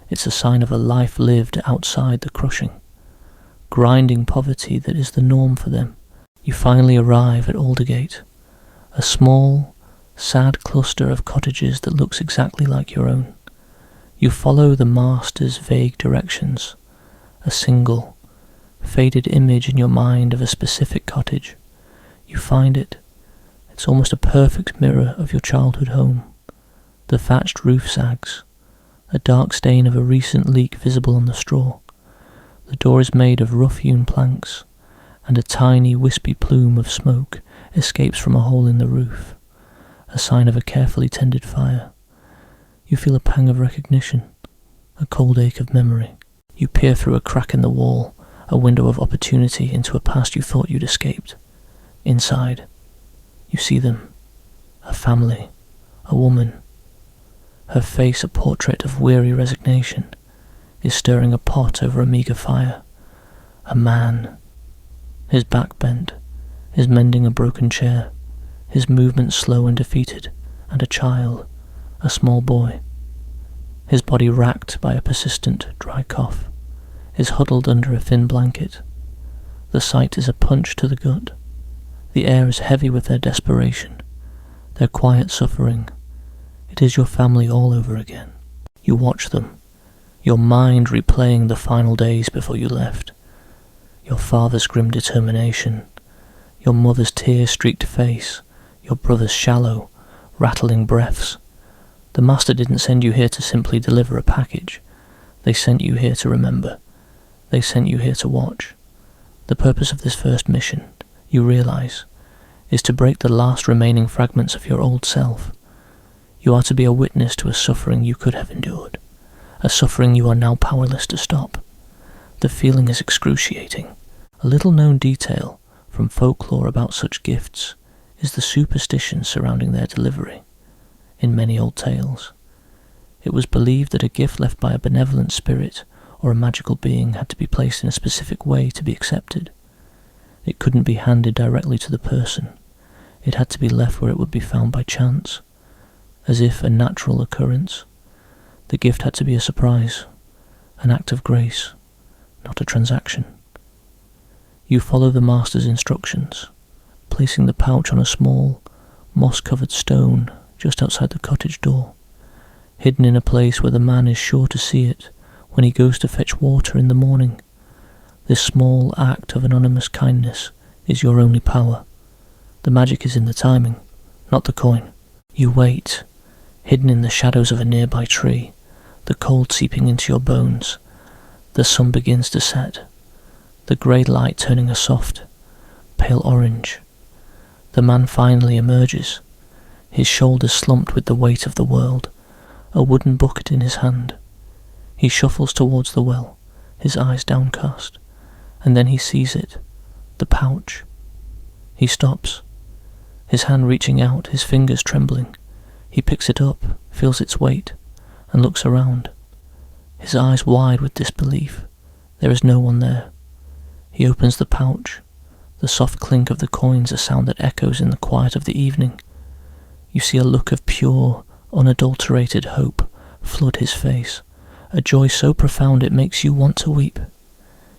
A: it's a sign of a life lived outside the crushing, grinding poverty that is the norm for them. You finally arrive at Aldergate, a small, sad cluster of cottages that looks exactly like your own. You follow the master's vague directions, a single, faded image in your mind of a specific cottage. You find it, It's almost a perfect mirror of your childhood home. The thatched roof sags, a dark stain of a recent leak visible on the straw. The door is made of rough-hewn planks, and a tiny wispy plume of smoke escapes from a hole in the roof, a sign of a carefully tended fire. You feel a pang of recognition, a cold ache of memory. You peer through a crack in the wall, a window of opportunity into a past you thought you'd escaped. Inside, you see them, a family, a woman. Her face, a portrait of weary resignation, is stirring a pot over a meagre fire. A man, his back bent, is mending a broken chair, his movements slow and defeated, and a child, a small boy, his body racked by a persistent dry cough, is huddled under a thin blanket. The sight is a punch to the gut. The air is heavy with their desperation, their quiet suffering. It is your family all over again. You watch them, your mind replaying the final days before you left. Your father's grim determination, your mother's tear-streaked face, your brother's shallow, rattling breaths. The master didn't send you here to simply deliver a package. They sent you here to remember. They sent you here to watch. The purpose of this first mission, you realize, is to break the last remaining fragments of your old self. You are to be a witness to a suffering you could have endured, a suffering you are now powerless to stop. The feeling is excruciating. A little-known detail from folklore about such gifts is the superstition surrounding their delivery. In many old tales, it was believed that a gift left by a benevolent spirit or a magical being had to be placed in a specific way to be accepted. It couldn't be handed directly to the person. It had to be left where it would be found by chance, as if a natural occurrence. The gift had to be a surprise, an act of grace, not a transaction. You follow the master's instructions, placing the pouch on a small, moss-covered stone just outside the cottage door, hidden in a place where the man is sure to see it when he goes to fetch water in the morning. This small act of anonymous kindness is your only power. The magic is in the timing, not the coin. You wait, hidden in the shadows of a nearby tree, the cold seeping into your bones. The sun begins to set, the grey light turning a soft, pale orange. The man finally emerges, his shoulders slumped with the weight of the world, a wooden bucket in his hand. He shuffles towards the well, his eyes downcast, and then he sees it, the pouch. He stops, his hand reaching out, his fingers trembling. He picks it up, feels its weight, and looks around, his eyes wide with disbelief. There is no one there. He opens the pouch, the soft clink of the coins a sound that echoes in the quiet of the evening. You see a look of pure, unadulterated hope flood his face, a joy so profound it makes you want to weep.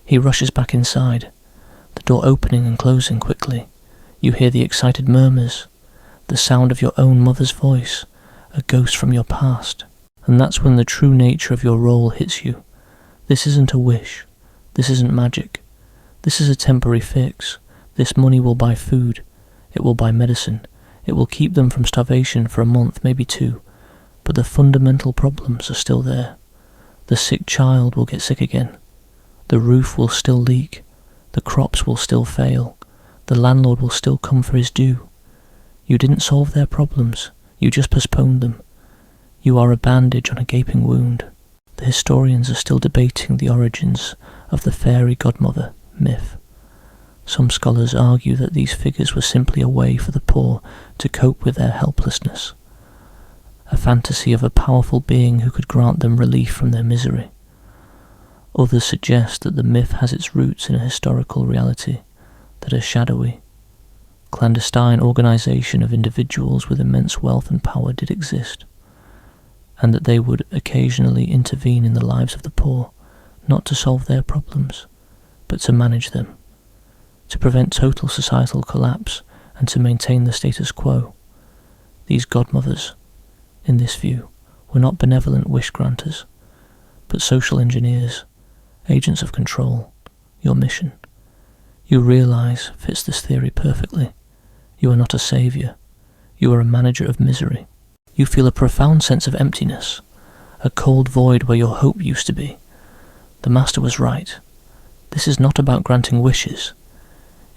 A: He rushes back inside, the door opening and closing quickly. You hear the excited murmurs, the sound of your own mother's voice, a ghost from your past. And that's when the true nature of your role hits you. This isn't a wish. This isn't magic. This is a temporary fix. This money will buy food. It will buy medicine. It will keep them from starvation for a month, maybe two. But the fundamental problems are still there. The sick child will get sick again. The roof will still leak. The crops will still fail. The landlord will still come for his due. You didn't solve their problems. You just postponed them. You are a bandage on a gaping wound. The historians are still debating the origins of the fairy godmother myth. Some scholars argue that these figures were simply a way for the poor to cope with their helplessness, a fantasy of a powerful being who could grant them relief from their misery. Others suggest that the myth has its roots in a historical reality that is shadowy. Clandestine organisation of individuals with immense wealth and power did exist, and that they would occasionally intervene in the lives of the poor, not to solve their problems, but to manage them, to prevent total societal collapse and to maintain the status quo. These godmothers, in this view, were not benevolent wish granters, but social engineers, agents of control. Your mission, you realise, fits this theory perfectly. You are not a saviour, You are a manager of misery. You feel a profound sense of emptiness, a cold void where your hope used to be. The Master was right. This is not about granting wishes.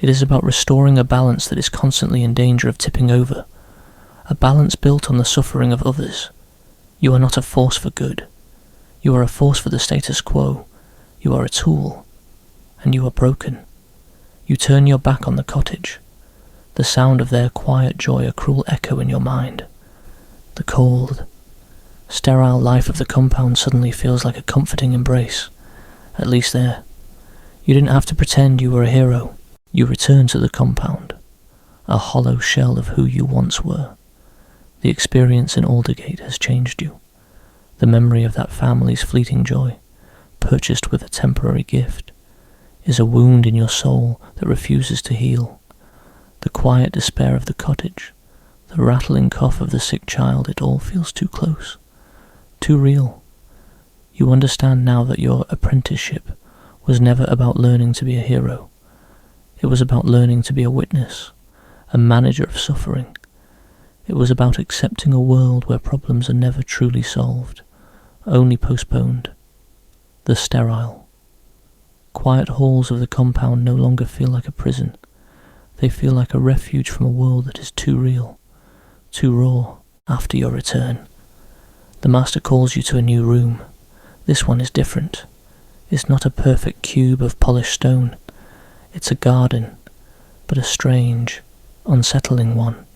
A: It is about restoring a balance that is constantly in danger of tipping over, a balance built on the suffering of others. You are not a force for good. You are a force for the status quo. You are a tool, and you are broken. You turn your back on the cottage. The sound of their quiet joy a cruel echo in your mind. The cold, sterile life of the compound suddenly feels like a comforting embrace, at least there. You didn't have to pretend you were a hero. You return to the compound, a hollow shell of who you once were. The experience in Aldergate has changed you. The memory of that family's fleeting joy, purchased with a temporary gift, is a wound in your soul that refuses to heal. The quiet despair of the cottage, the rattling cough of the sick child, it all feels too close, too real. You understand now that your apprenticeship was never about learning to be a hero. It was about learning to be a witness, a manager of suffering. It was about accepting a world where problems are never truly solved, only postponed. The sterile, quiet halls of the compound no longer feel like a prison. They feel like a refuge from a world that is too real, too raw. After your return, the Master calls you to a new room. This one is different. It's not a perfect cube of polished stone. It's a garden, but a strange, unsettling one.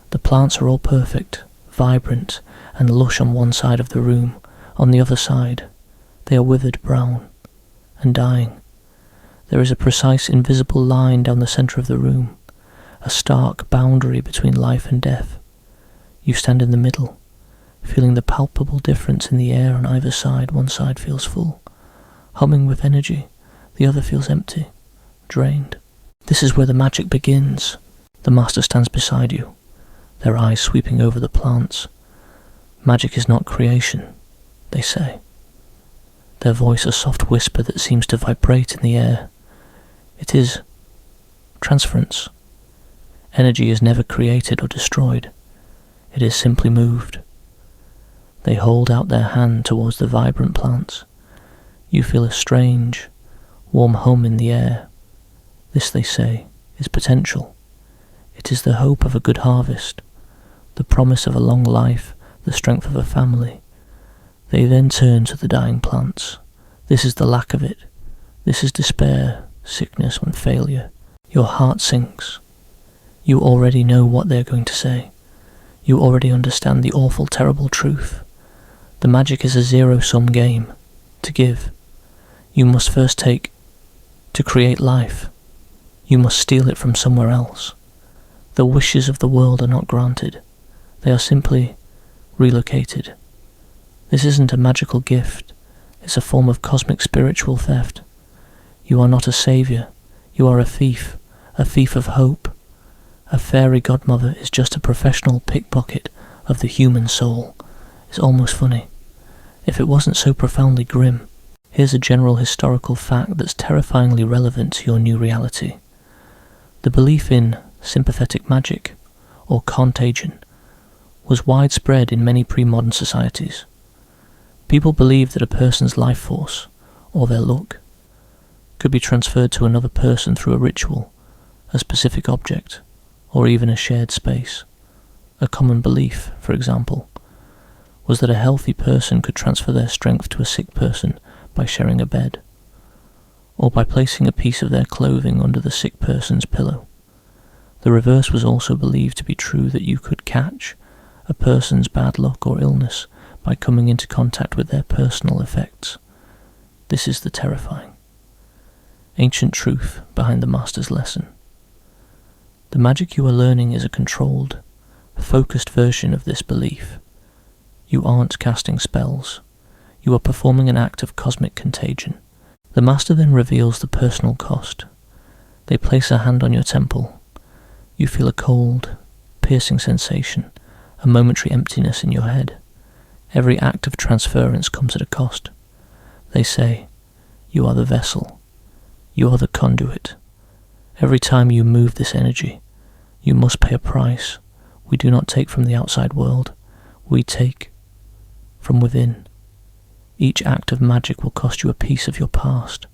A: The plants are all perfect, vibrant, and lush on one side of the room. On the other side, they are withered brown and dying. There is a precise invisible line down the centre of the room, a stark boundary between life and death. You stand in the middle, feeling the palpable difference in the air on either side. One side feels full, humming with energy. The other feels empty, drained. This is where the magic begins. The Master stands beside you, their eyes sweeping over the plants. Magic is not creation, they say. Their voice a soft whisper that seems to vibrate in the air. It is transference. Energy is never created or destroyed. It is simply moved. They hold out their hand towards the vibrant plants. You feel a strange, warm hum in the air. This, they say, is potential. It is the hope of a good harvest, the promise of a long life, the strength of a family. They then turn to the dying plants. This is the lack of it. This is despair, sickness, and failure. Your heart sinks. You already know what they are going to say. You already understand the awful, terrible truth. The magic is a zero-sum game. To give, you must first take. To create life, you must steal it from somewhere else. The wishes of the world are not granted. They are simply relocated. This isn't a magical gift. It's a form of cosmic spiritual theft. You are not a saviour. You are a thief of hope. A fairy godmother is just a professional pickpocket of the human soul. It's almost funny. If it wasn't so profoundly grim, here's a general historical fact that's terrifyingly relevant to your new reality. The belief in sympathetic magic, or contagion, was widespread in many pre-modern societies. People believed that a person's life force, or their luck, could be transferred to another person through a ritual, a specific object, or even a shared space. A common belief, for example, was that a healthy person could transfer their strength to a sick person by sharing a bed, or by placing a piece of their clothing under the sick person's pillow. The reverse was also believed to be true, that you could catch a person's bad luck or illness by coming into contact with their personal effects. This is the terrifying, ancient truth behind the Master's lesson. The magic you are learning is a controlled, focused version of this belief. You aren't casting spells. You are performing an act of cosmic contagion. The Master then reveals the personal cost. They place a hand on your temple. You feel a cold, piercing sensation, a momentary emptiness in your head. Every act of transference comes at a cost. They say, you are the vessel. You are the conduit. Every time you move this energy, you must pay a price, We do not take from the outside world, we take from within. Each act of magic will cost you a piece of your past,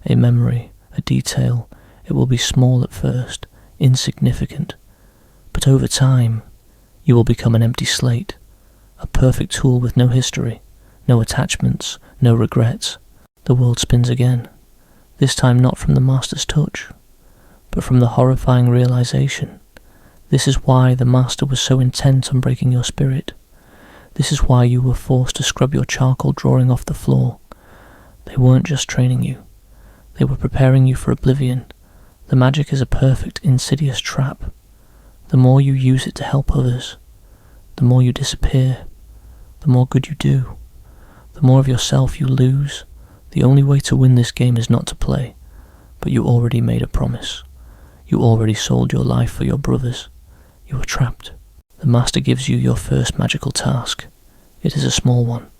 A: a memory, a detail. It will be small at first, insignificant, but over time you will become an empty slate, a perfect tool with no history, no attachments, no regrets. The world spins again, this time not from the master's touch, but from the horrifying realization. This is why the master was so intent on breaking your spirit. This is why you were forced to scrub your charcoal drawing off the floor. They weren't just training you, they were preparing you for oblivion. The magic is a perfect, insidious trap. The more you use it to help others, the more you disappear, the more good you do, the more of yourself you lose. The only way to win this game is not to play, but you already made a promise. You already sold your life for your brothers. You are trapped. The master gives you your first magical task. It is a small one.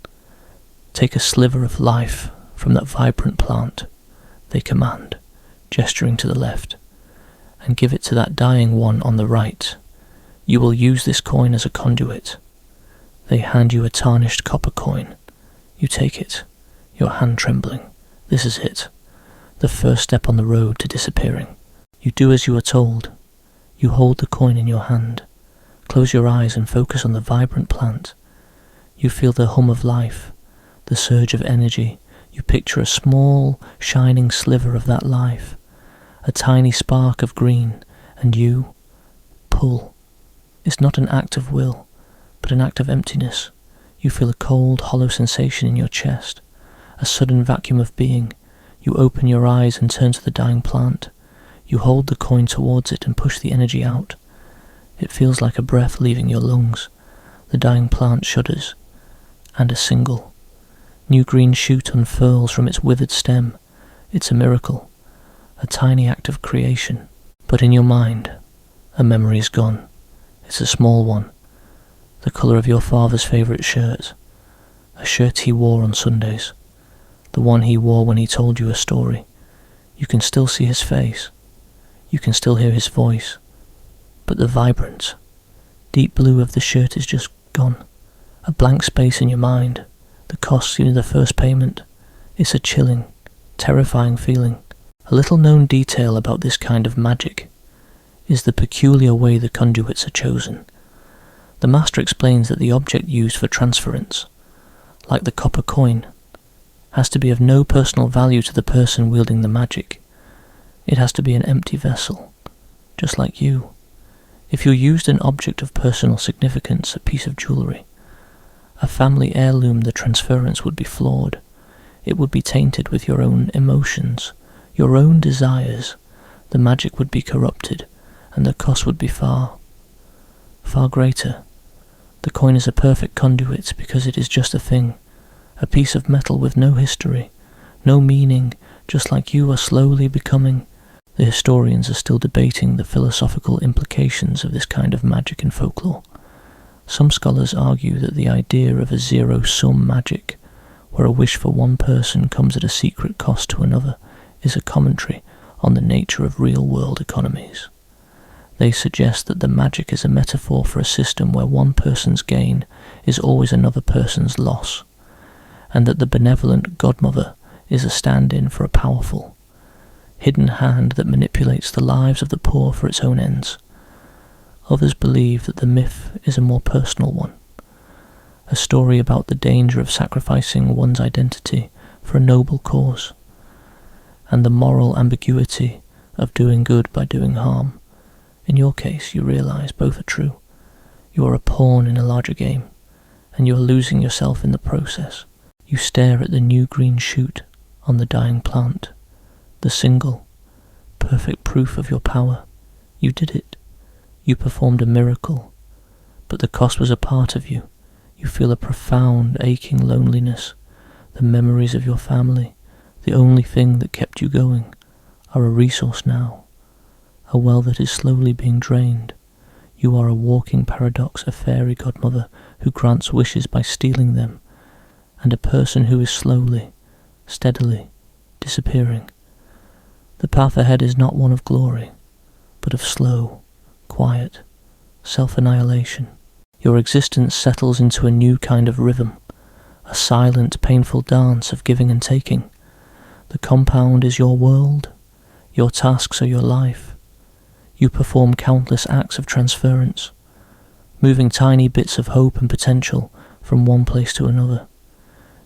A: Take a sliver of life from that vibrant plant, they command, gesturing to the left, and give it to that dying one on the right. You will use this coin as a conduit. They hand you a tarnished copper coin. You take it, your hand trembling. This is it, the first step on the road to disappearing. You do as you are told. You hold the coin in your hand. Close your eyes and focus on the vibrant plant. You feel the hum of life, the surge of energy. You picture a small, shining sliver of that life, a tiny spark of green, and you pull. It's not an act of will, but an act of emptiness. You feel a cold, hollow sensation in your chest, a sudden vacuum of being. You open your eyes and turn to the dying plant. You hold the coin towards it and push the energy out. It feels like a breath leaving your lungs. The dying plant shudders, and a single new green shoot unfurls from its withered stem. It's a miracle, a tiny act of creation. But in your mind, a memory is gone. It's a small one, the colour of your father's favourite shirt, a shirt he wore on Sundays, the one he wore when he told you a story. You can still see his face, you can still hear his voice, but the vibrant, deep blue of the shirt is just gone. A blank space in your mind that costs you the first payment. It's a chilling, terrifying feeling. A little known detail about this kind of magic is the peculiar way the conduits are chosen. The master explains that the object used for transference, like the copper coin, has to be of no personal value to the person wielding the magic. It has to be an empty vessel, just like you. If you used an object of personal significance, a piece of jewellery, a family heirloom, the transference would be flawed. It would be tainted with your own emotions, your own desires. The magic would be corrupted, and the cost would be far, far greater. The coin is a perfect conduit because it is just a thing, a piece of metal with no history, no meaning, just like you are slowly becoming. The historians are still debating the philosophical implications of this kind of magic in folklore. Some scholars argue that the idea of a zero-sum magic, where a wish for one person comes at a secret cost to another, is a commentary on the nature of real-world economies. They suggest that the magic is a metaphor for a system where one person's gain is always another person's loss, and that the benevolent Godmother is a stand-in for a powerful, hidden hand that manipulates the lives of the poor for its own ends. Others believe that the myth is a more personal one, a story about the danger of sacrificing one's identity for a noble cause, and the moral ambiguity of doing good by doing harm. In your case, you realise both are true. You are a pawn in a larger game, and you are losing yourself in the process. You stare at the new green shoot on the dying plant, the single, perfect proof of your power. You did it. You performed a miracle, but the cost was a part of you. You feel a profound, aching loneliness. The memories of your family, the only thing that kept you going, are a resource now, a well that is slowly being drained. You are a walking paradox, a fairy godmother who grants wishes by stealing them, and a person who is slowly, steadily disappearing. The path ahead is not one of glory, but of slow, quiet self-annihilation. Your existence settles into a new kind of rhythm, a silent, painful dance of giving and taking. The compound is your world, your tasks are your life. You perform countless acts of transference, moving tiny bits of hope and potential from one place to another.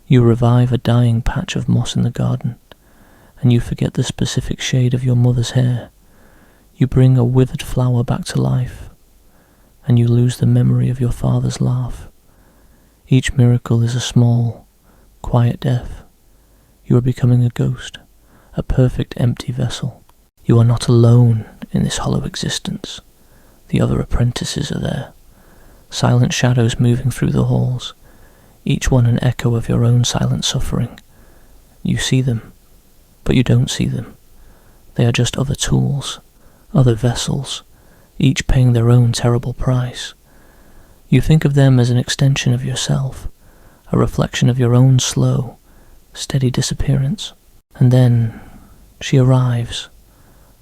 A: You revive a dying patch of moss in the garden, and you forget the specific shade of your mother's hair. You bring a withered flower back to life, and you lose the memory of your father's laugh. Each miracle is a small, quiet death. You are becoming a ghost, a perfect empty vessel. You are not alone in this hollow existence. The other apprentices are there, silent shadows moving through the halls, each one an echo of your own silent suffering. You see them, but you don't see them. They are just other tools, other vessels, each paying their own terrible price. You think of them as an extension of yourself, a reflection of your own slow, steady disappearance. And then she arrives,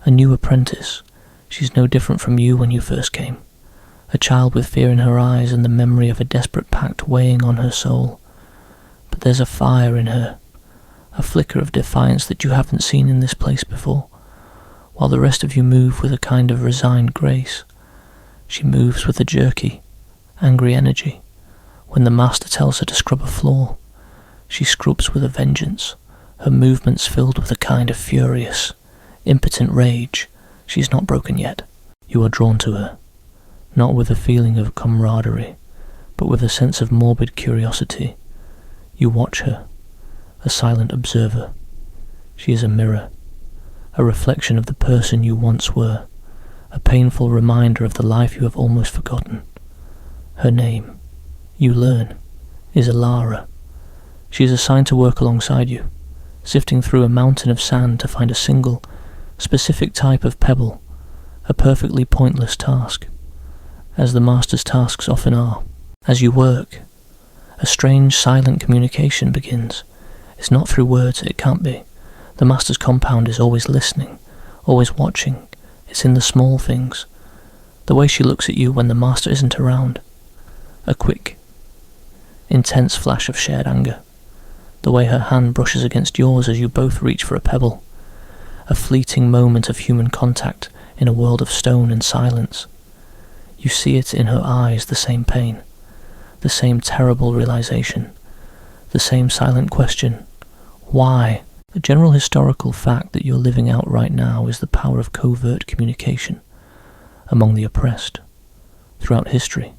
A: a new apprentice. She's no different from you when you first came, a child with fear in her eyes and the memory of a desperate pact weighing on her soul. But there's a fire in her, a flicker of defiance that you haven't seen in this place before. While the rest of you move with a kind of resigned grace, she moves with a jerky, angry energy. When the master tells her to scrub a floor, she scrubs with a vengeance, her movements filled with a kind of furious, impotent rage. She's not broken yet. You are drawn to her, not with a feeling of camaraderie, but with a sense of morbid curiosity. You watch her, a silent observer. She is a mirror, a reflection of the person you once were, a painful reminder of the life you have almost forgotten. Her name, you learn, is Alara. She is assigned to work alongside you, sifting through a mountain of sand to find a single, specific type of pebble, a perfectly pointless task, as the master's tasks often are. As you work, a strange silent communication begins. It's not through words, it can't be. The master's compound is always listening, always watching. It's in the small things. The way she looks at you when the master isn't around. A quick, intense flash of shared anger. The way her hand brushes against yours as you both reach for a pebble. A fleeting moment of human contact in a world of stone and silence. You see it in her eyes, the same pain, the same terrible realization, the same silent question. Why? The general historical fact that you're living out right now is the power of covert communication among the oppressed. Throughout history,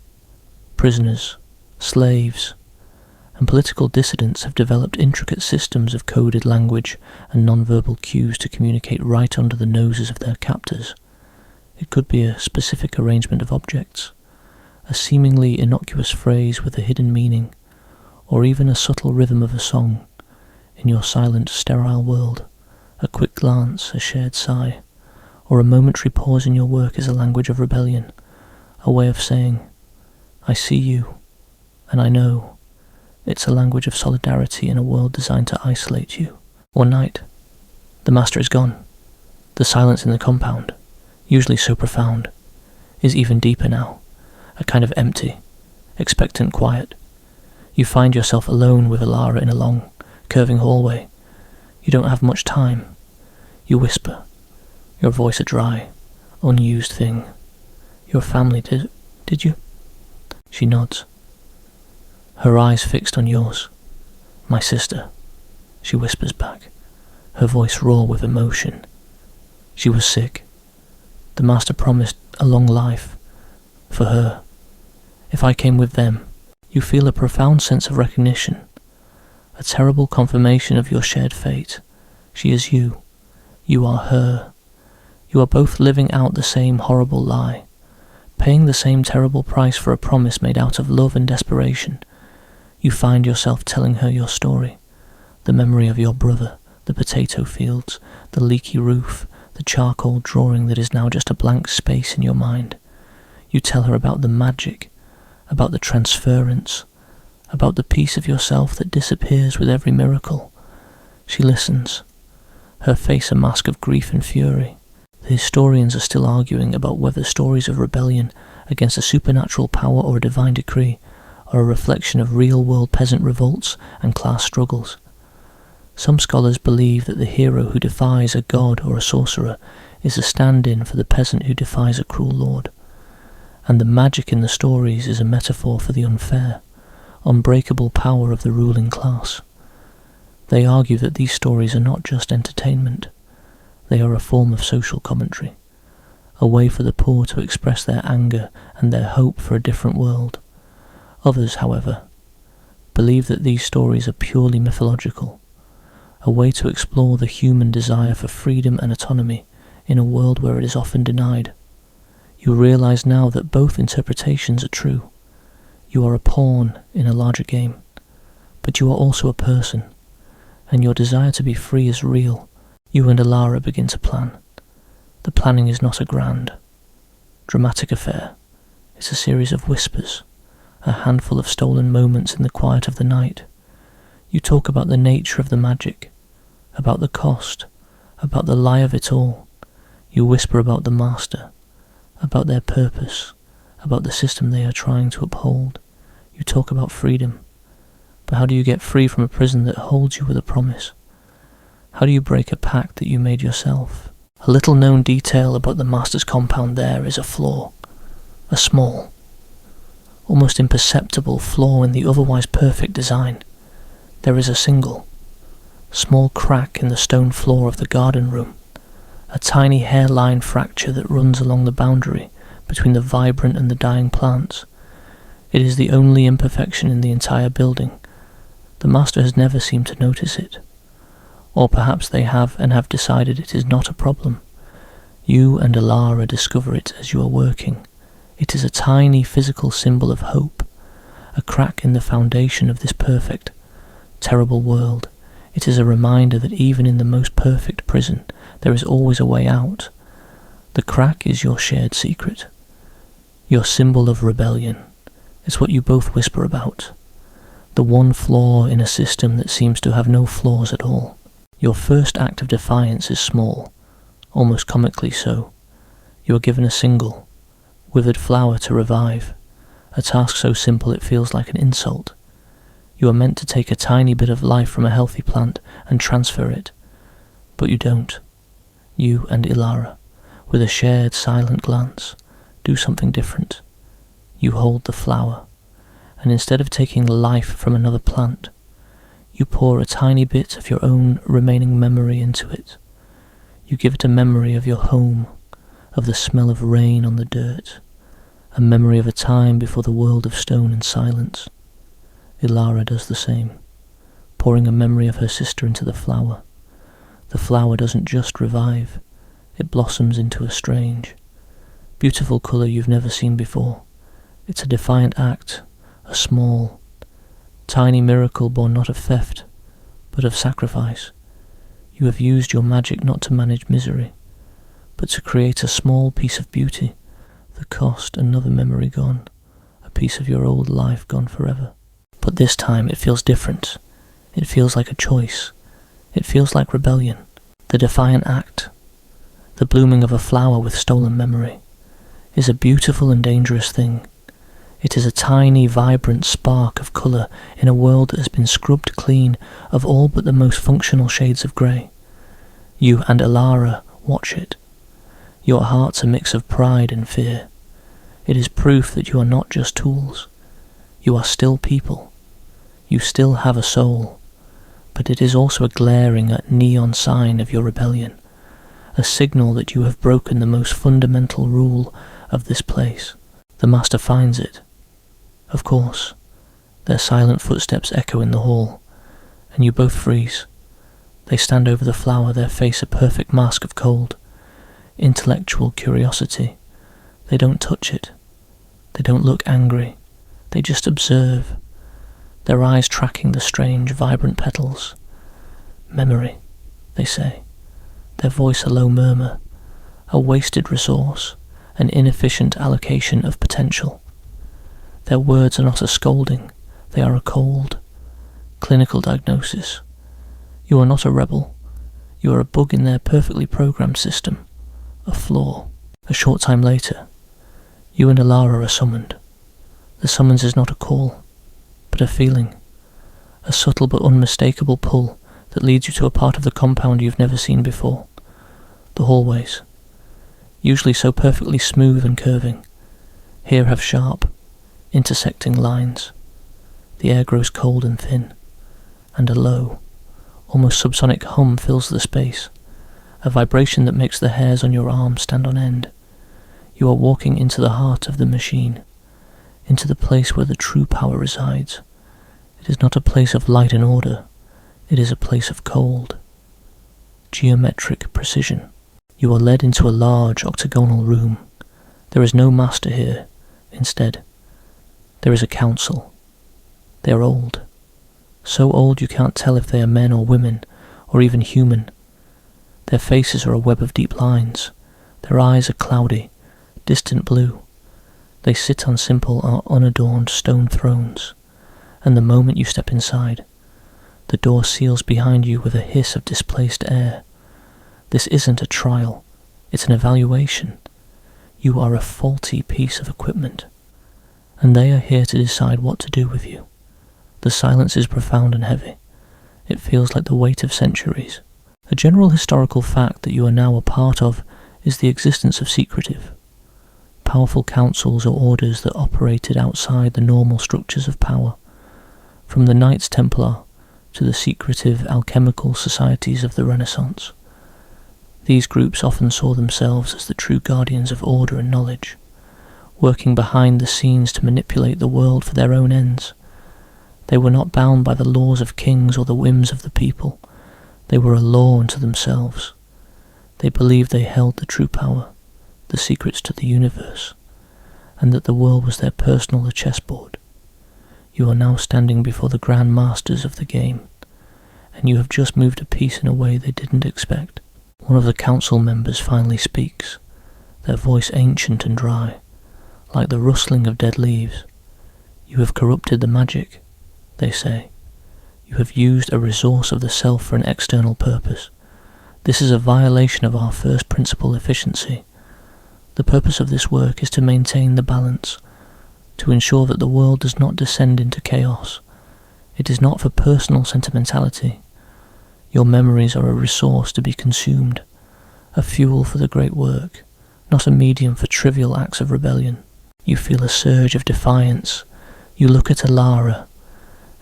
A: prisoners, slaves, and political dissidents have developed intricate systems of coded language and non-verbal cues to communicate right under the noses of their captors. It could be a specific arrangement of objects, a seemingly innocuous phrase with a hidden meaning, or even a subtle rhythm of a song. In your silent, sterile world, a quick glance, a shared sigh, or a momentary pause in your work is a language of rebellion, a way of saying, I see you, and I know. It's a language of solidarity in a world designed to isolate you. One night, the master is gone. The silence in the compound, usually so profound, is even deeper now, a kind of empty, expectant quiet. You find yourself alone with Alara in a long, curving hallway. You don't have much time. You whisper, your voice a dry, unused thing. Your family did you? She nods, her eyes fixed on yours. My sister, she whispers back, her voice raw with emotion. She was sick. The master promised a long life for her. If I came with them, you feel a profound sense of recognition, a terrible confirmation of your shared fate. She is you. You are her. You are both living out the same horrible lie, paying the same terrible price for a promise made out of love and desperation. You find yourself telling her your story, the memory of your brother, the potato fields, the leaky roof, the charcoal drawing that is now just a blank space in your mind. You tell her about the magic, about the transference, about the piece of yourself that disappears with every miracle. She listens, her face a mask of grief and fury. The historians are still arguing about whether stories of rebellion against a supernatural power or a divine decree, are a reflection of real-world peasant revolts and class struggles. Some scholars believe that the hero who defies a god or a sorcerer is a stand-in for the peasant who defies a cruel lord, and the magic in the stories is a metaphor for the unfair, unbreakable power of the ruling class. They argue that these stories are not just entertainment, they are a form of social commentary, a way for the poor to express their anger and their hope for a different world. Others, however, believe that these stories are purely mythological, a way to explore the human desire for freedom and autonomy in a world where it is often denied. You realize now that both interpretations are true. You are a pawn in a larger game, but you are also a person, and your desire to be free is real. You and Alara begin to plan. The planning is not a grand, dramatic affair. It's a series of whispers, a handful of stolen moments in the quiet of the night. You talk about the nature of the magic, about the cost, about the lie of it all. You whisper about the master, about their purpose, about the system they are trying to uphold. You talk about freedom. But how do you get free from a prison that holds you with a promise? How do you break a pact that you made yourself? A little known detail about the master's compound there is a flaw. A small, almost imperceptible flaw in the otherwise perfect design. There is a single, small crack in the stone floor of the garden room, a tiny hairline fracture that runs along the boundary between the vibrant and the dying plants. It is the only imperfection in the entire building. The master has never seemed to notice it. Or perhaps they have and have decided it is not a problem. You and Alara discover it as you are working. It is a tiny physical symbol of hope, a crack in the foundation of this perfect, terrible world. It is a reminder that even in the most perfect prison, there is always a way out. The crack is your shared secret, your symbol of rebellion. It's what you both whisper about. The one flaw in a system that seems to have no flaws at all. Your first act of defiance is small, almost comically so. You are given a single, withered flower to revive, a task so simple it feels like an insult. You are meant to take a tiny bit of life from a healthy plant and transfer it, but you don't. You and Ilara, with a shared silent glance, do something different. You hold the flower, and instead of taking life from another plant, you pour a tiny bit of your own remaining memory into it. You give it a memory of your home, of the smell of rain on the dirt, a memory of a time before the world of stone and silence. Ilara does the same, pouring a memory of her sister into the flower. The flower doesn't just revive, it blossoms into a strange, beautiful colour you've never seen before. It's a defiant act, a small, tiny miracle born not of theft, but of sacrifice. You have used your magic not to manage misery, but to create a small piece of beauty. The cost, another memory gone, a piece of your old life gone forever. But this time it feels different. It feels like a choice. It feels like rebellion. The defiant act, the blooming of a flower with stolen memory, is a beautiful and dangerous thing. It is a tiny, vibrant spark of colour in a world that has been scrubbed clean of all but the most functional shades of grey. You and Alara watch it. Your heart's a mix of pride and fear. It is proof that you are not just tools. You are still people. You still have a soul. But it is also a glaring neon sign of your rebellion, a signal that you have broken the most fundamental rule of this place. The master finds it. Of course, their silent footsteps echo in the hall, and you both freeze. They stand over the flower, their face a perfect mask of cold, intellectual curiosity. They don't touch it. They don't look angry. They just observe, their eyes tracking the strange, vibrant petals. Memory, they say, their voice a low murmur, a wasted resource, an inefficient allocation of potential. Their words are not a scolding, they are a cold, clinical diagnosis. You are not a rebel. You are a bug in their perfectly programmed system, a flaw. A short time later, You and Alara are summoned. The summons is not a call, but a feeling, a subtle but unmistakable pull that leads you to a part of the compound you've never seen before. The hallways, usually so perfectly smooth and curving, here have sharp, intersecting lines. The air grows cold and thin, and a low, almost subsonic hum fills the space, a vibration that makes the hairs on your arm stand on end. You are walking into the heart of the machine, into the place where the true power resides. It is not a place of light and order, it is a place of cold, geometric precision. You are led into a large octagonal room. There is no master here. Instead, there is a council. They are old. So old you can't tell if they are men or women, or even human. Their faces are a web of deep lines. Their eyes are cloudy, distant blue. They sit on simple or unadorned stone thrones, and the moment you step inside, the door seals behind you with a hiss of displaced air. This isn't a trial, it's an evaluation. You are a faulty piece of equipment, and they are here to decide what to do with you. The silence is profound and heavy. It feels like the weight of centuries. A general historical fact that you are now a part of is the existence of secretive, powerful councils or orders that operated outside the normal structures of power, from the Knights Templar to the secretive alchemical societies of the Renaissance. These groups often saw themselves as the true guardians of order and knowledge, working behind the scenes to manipulate the world for their own ends. They were not bound by the laws of kings or the whims of the people. They were a law unto themselves. They believed they held the true power, the secrets to the universe, and that the world was their personal chessboard. You are now standing before the grand masters of the game, and you have just moved a piece in a way they didn't expect. One of the council members finally speaks, their voice ancient and dry, like the rustling of dead leaves. You have corrupted the magic, they say. You have used a resource of the self for an external purpose. This is a violation of our first principle efficiency. The purpose of this work is to maintain the balance, to ensure that the world does not descend into chaos. It is not for personal sentimentality. Your memories are a resource to be consumed, a fuel for the great work, not a medium for trivial acts of rebellion. You feel a surge of defiance. You look at Alara,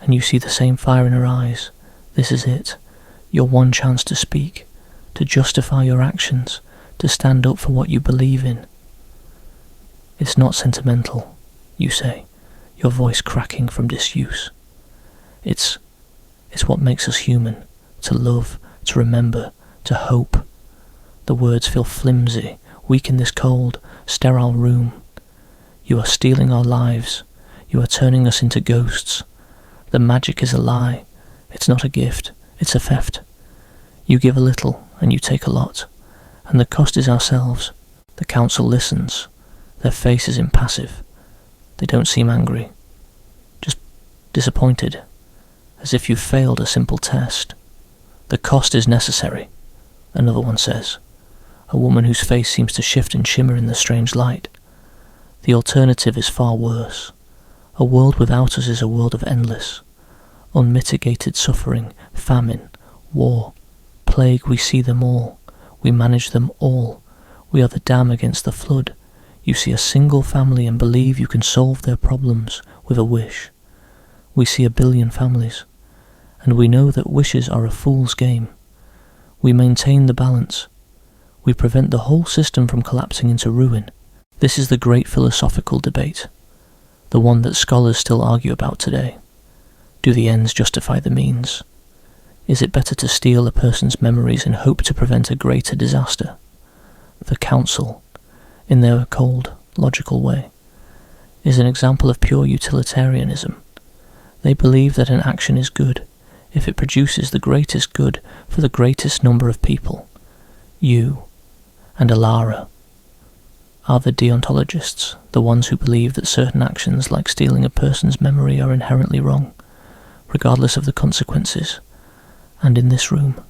A: and you see the same fire in her eyes. This is it, your one chance to speak, to justify your actions, to stand up for what you believe in. It's not sentimental, you say, your voice cracking from disuse. It's what makes us human, to love, to remember, to hope. The words feel flimsy, weak in this cold, sterile room. You are stealing our lives. You are turning us into ghosts. The magic is a lie. It's not a gift. It's a theft. You give a little, and you take a lot, and the cost is ourselves. The council listens. Their face is impassive. They don't seem angry, just disappointed, as if you've failed a simple test. The cost is necessary, another one says, a woman whose face seems to shift and shimmer in the strange light. The alternative is far worse. A world without us is a world of endless, unmitigated suffering, famine, war, plague. We see them all. We manage them all. We are the dam against the flood. You see a single family and believe you can solve their problems with a wish. We see 1 billion families, and we know that wishes are a fool's game. We maintain the balance. We prevent the whole system from collapsing into ruin. This is the great philosophical debate, the one that scholars still argue about today. Do the ends justify the means? Is it better to steal a person's memories in hope to prevent a greater disaster? The council, in their cold, logical way, is an example of pure utilitarianism. They believe that an action is good if it produces the greatest good for the greatest number of people. You and Alara are the deontologists, the ones who believe that certain actions like stealing a person's memory are inherently wrong, regardless of the consequences. And in this room,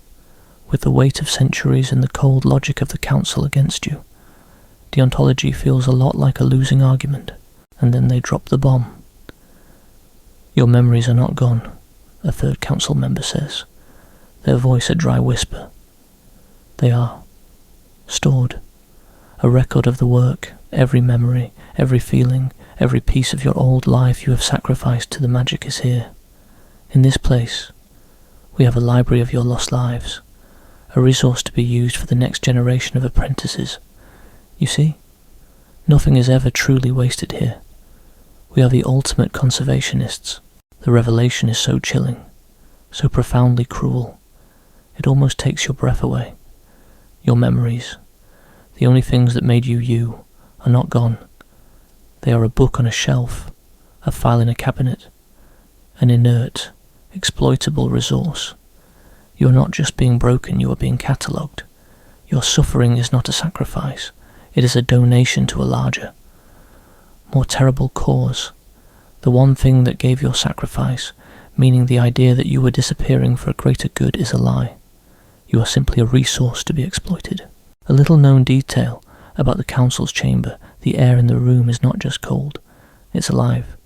A: with the weight of centuries and the cold logic of the council against you, The ontology feels a lot like a losing argument, and then they drop the bomb. "Your memories are not gone," a third council member says, their voice a dry whisper. "They are stored. A record of the work, every memory, every feeling, every piece of your old life you have sacrificed to the magic is here. In this place, we have a library of your lost lives, a resource to be used for the next generation of apprentices. You see, nothing is ever truly wasted here. We are the ultimate conservationists." The revelation is so chilling, so profoundly cruel, it almost takes your breath away. Your memories, the only things that made you you, are not gone. They are a book on a shelf, a file in a cabinet, an inert, exploitable resource. You are not just being broken, you are being catalogued. Your suffering is not a sacrifice, it is a donation to a larger, more terrible cause. The one thing that gave your sacrifice, meaning the idea that you were disappearing for a greater good, is a lie. You are simply a resource to be exploited. A little known detail about the council's chamber: the air in the room is not just cold, it's alive.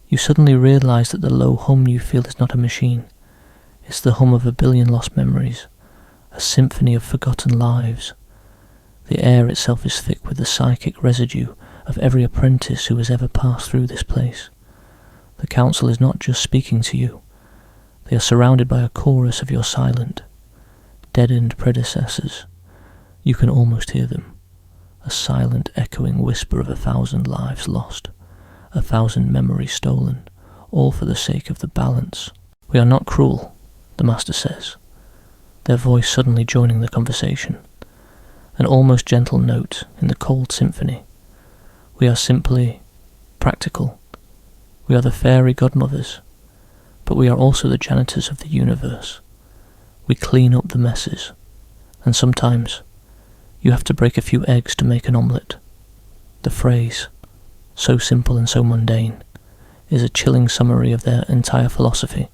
A: You suddenly realize that the low hum you feel is not a machine. It's the hum of a billion lost memories, a symphony of forgotten lives. The air itself is thick with the psychic residue of every apprentice who has ever passed through this place. The council is not just speaking to you. They are surrounded by a chorus of your silent, deadened predecessors. You can almost hear them, a silent echoing whisper of 1,000 lives lost, 1,000 memories stolen, all for the sake of the balance. "We are not cruel," the master says, their voice suddenly joining the conversation, an almost gentle note in the cold symphony. "We are simply practical. We are the fairy godmothers, but we are also the janitors of the universe. We clean up the messes, and sometimes you have to break a few eggs to make an omelette." The phrase, so simple and so mundane, is a chilling summary of their entire philosophy.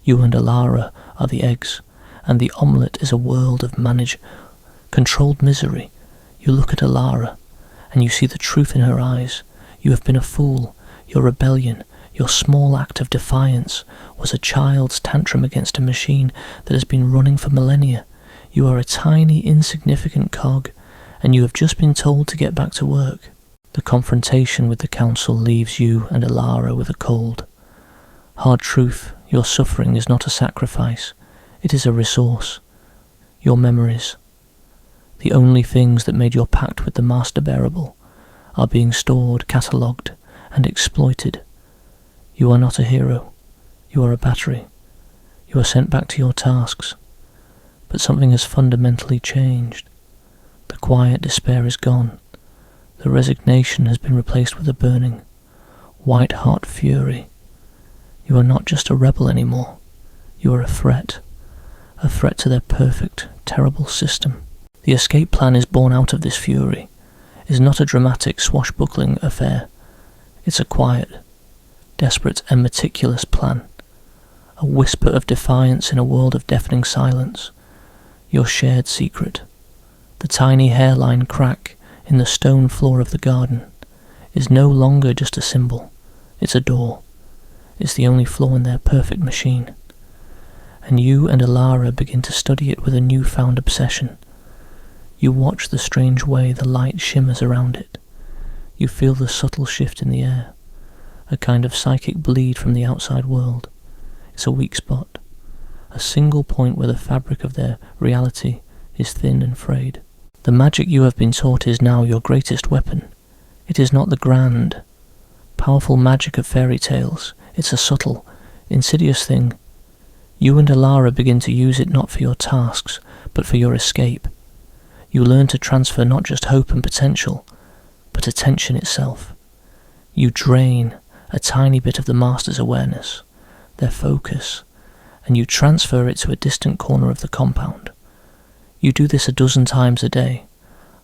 A: You and Alara are the eggs, and the omelette is a world of controlled misery. You look at Alara, and you see the truth in her eyes. You have been a fool. Your rebellion, your small act of defiance, was a child's tantrum against a machine that has been running for millennia. You are a tiny, insignificant cog, and you have just been told to get back to work. The confrontation with the council leaves you and Alara with a cold. Hard truth: your suffering is not a sacrifice, it is a resource. Your memories, the only things that made your pact with the master bearable, are being stored, catalogued, and exploited. You are not a hero, you are a battery. You are sent back to your tasks, but something has fundamentally changed. The quiet despair is gone. The resignation has been replaced with a burning, white-hot fury. You are not just a rebel anymore. You are a threat to their perfect, terrible system. The escape plan is born out of this fury. It is not a dramatic, swashbuckling affair. It's a quiet, desperate and meticulous plan. A whisper of defiance in a world of deafening silence. Your shared secret. The tiny hairline crack in the stone floor of the garden is no longer just a symbol. It's a door. It's the only flaw in their perfect machine. And you and Alara begin to study it with a newfound obsession. You watch the strange way the light shimmers around it. You feel the subtle shift in the air, a kind of psychic bleed from the outside world. It's a weak spot, a single point where the fabric of their reality is thin and frayed. The magic you have been taught is now your greatest weapon. It is not the grand, powerful magic of fairy tales. It's a subtle, insidious thing. You and Alara begin to use it not for your tasks, but for your escape. You learn to transfer not just hope and potential, but attention itself. You drain a tiny bit of the master's awareness, their focus, and you transfer it to a distant corner of the compound. You do this 12 times a day,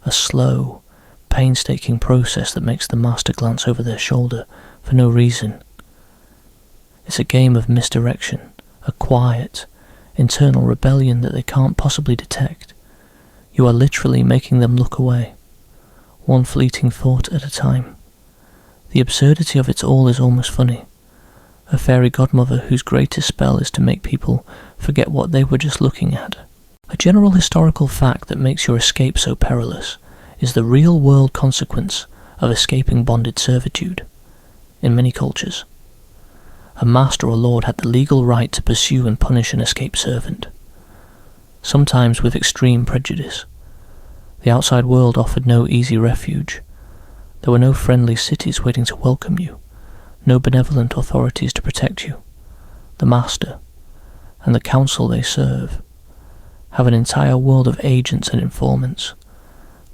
A: a slow, painstaking process that makes the master glance over their shoulder for no reason. It's a game of misdirection, a quiet, internal rebellion that they can't possibly detect. You are literally making them look away. one fleeting thought at a time. The absurdity of it all is almost funny. A fairy godmother whose greatest spell is to make people forget what they were just looking at. A general historical fact that makes your escape so perilous is the real-world consequence of escaping bonded servitude. In many cultures, a master or lord had the legal right to pursue and punish an escaped servant, sometimes with extreme prejudice. The outside world offered no easy refuge. There were no friendly cities waiting to welcome you, no benevolent authorities to protect you. The master, and the council they serve, have an entire world of agents and informants.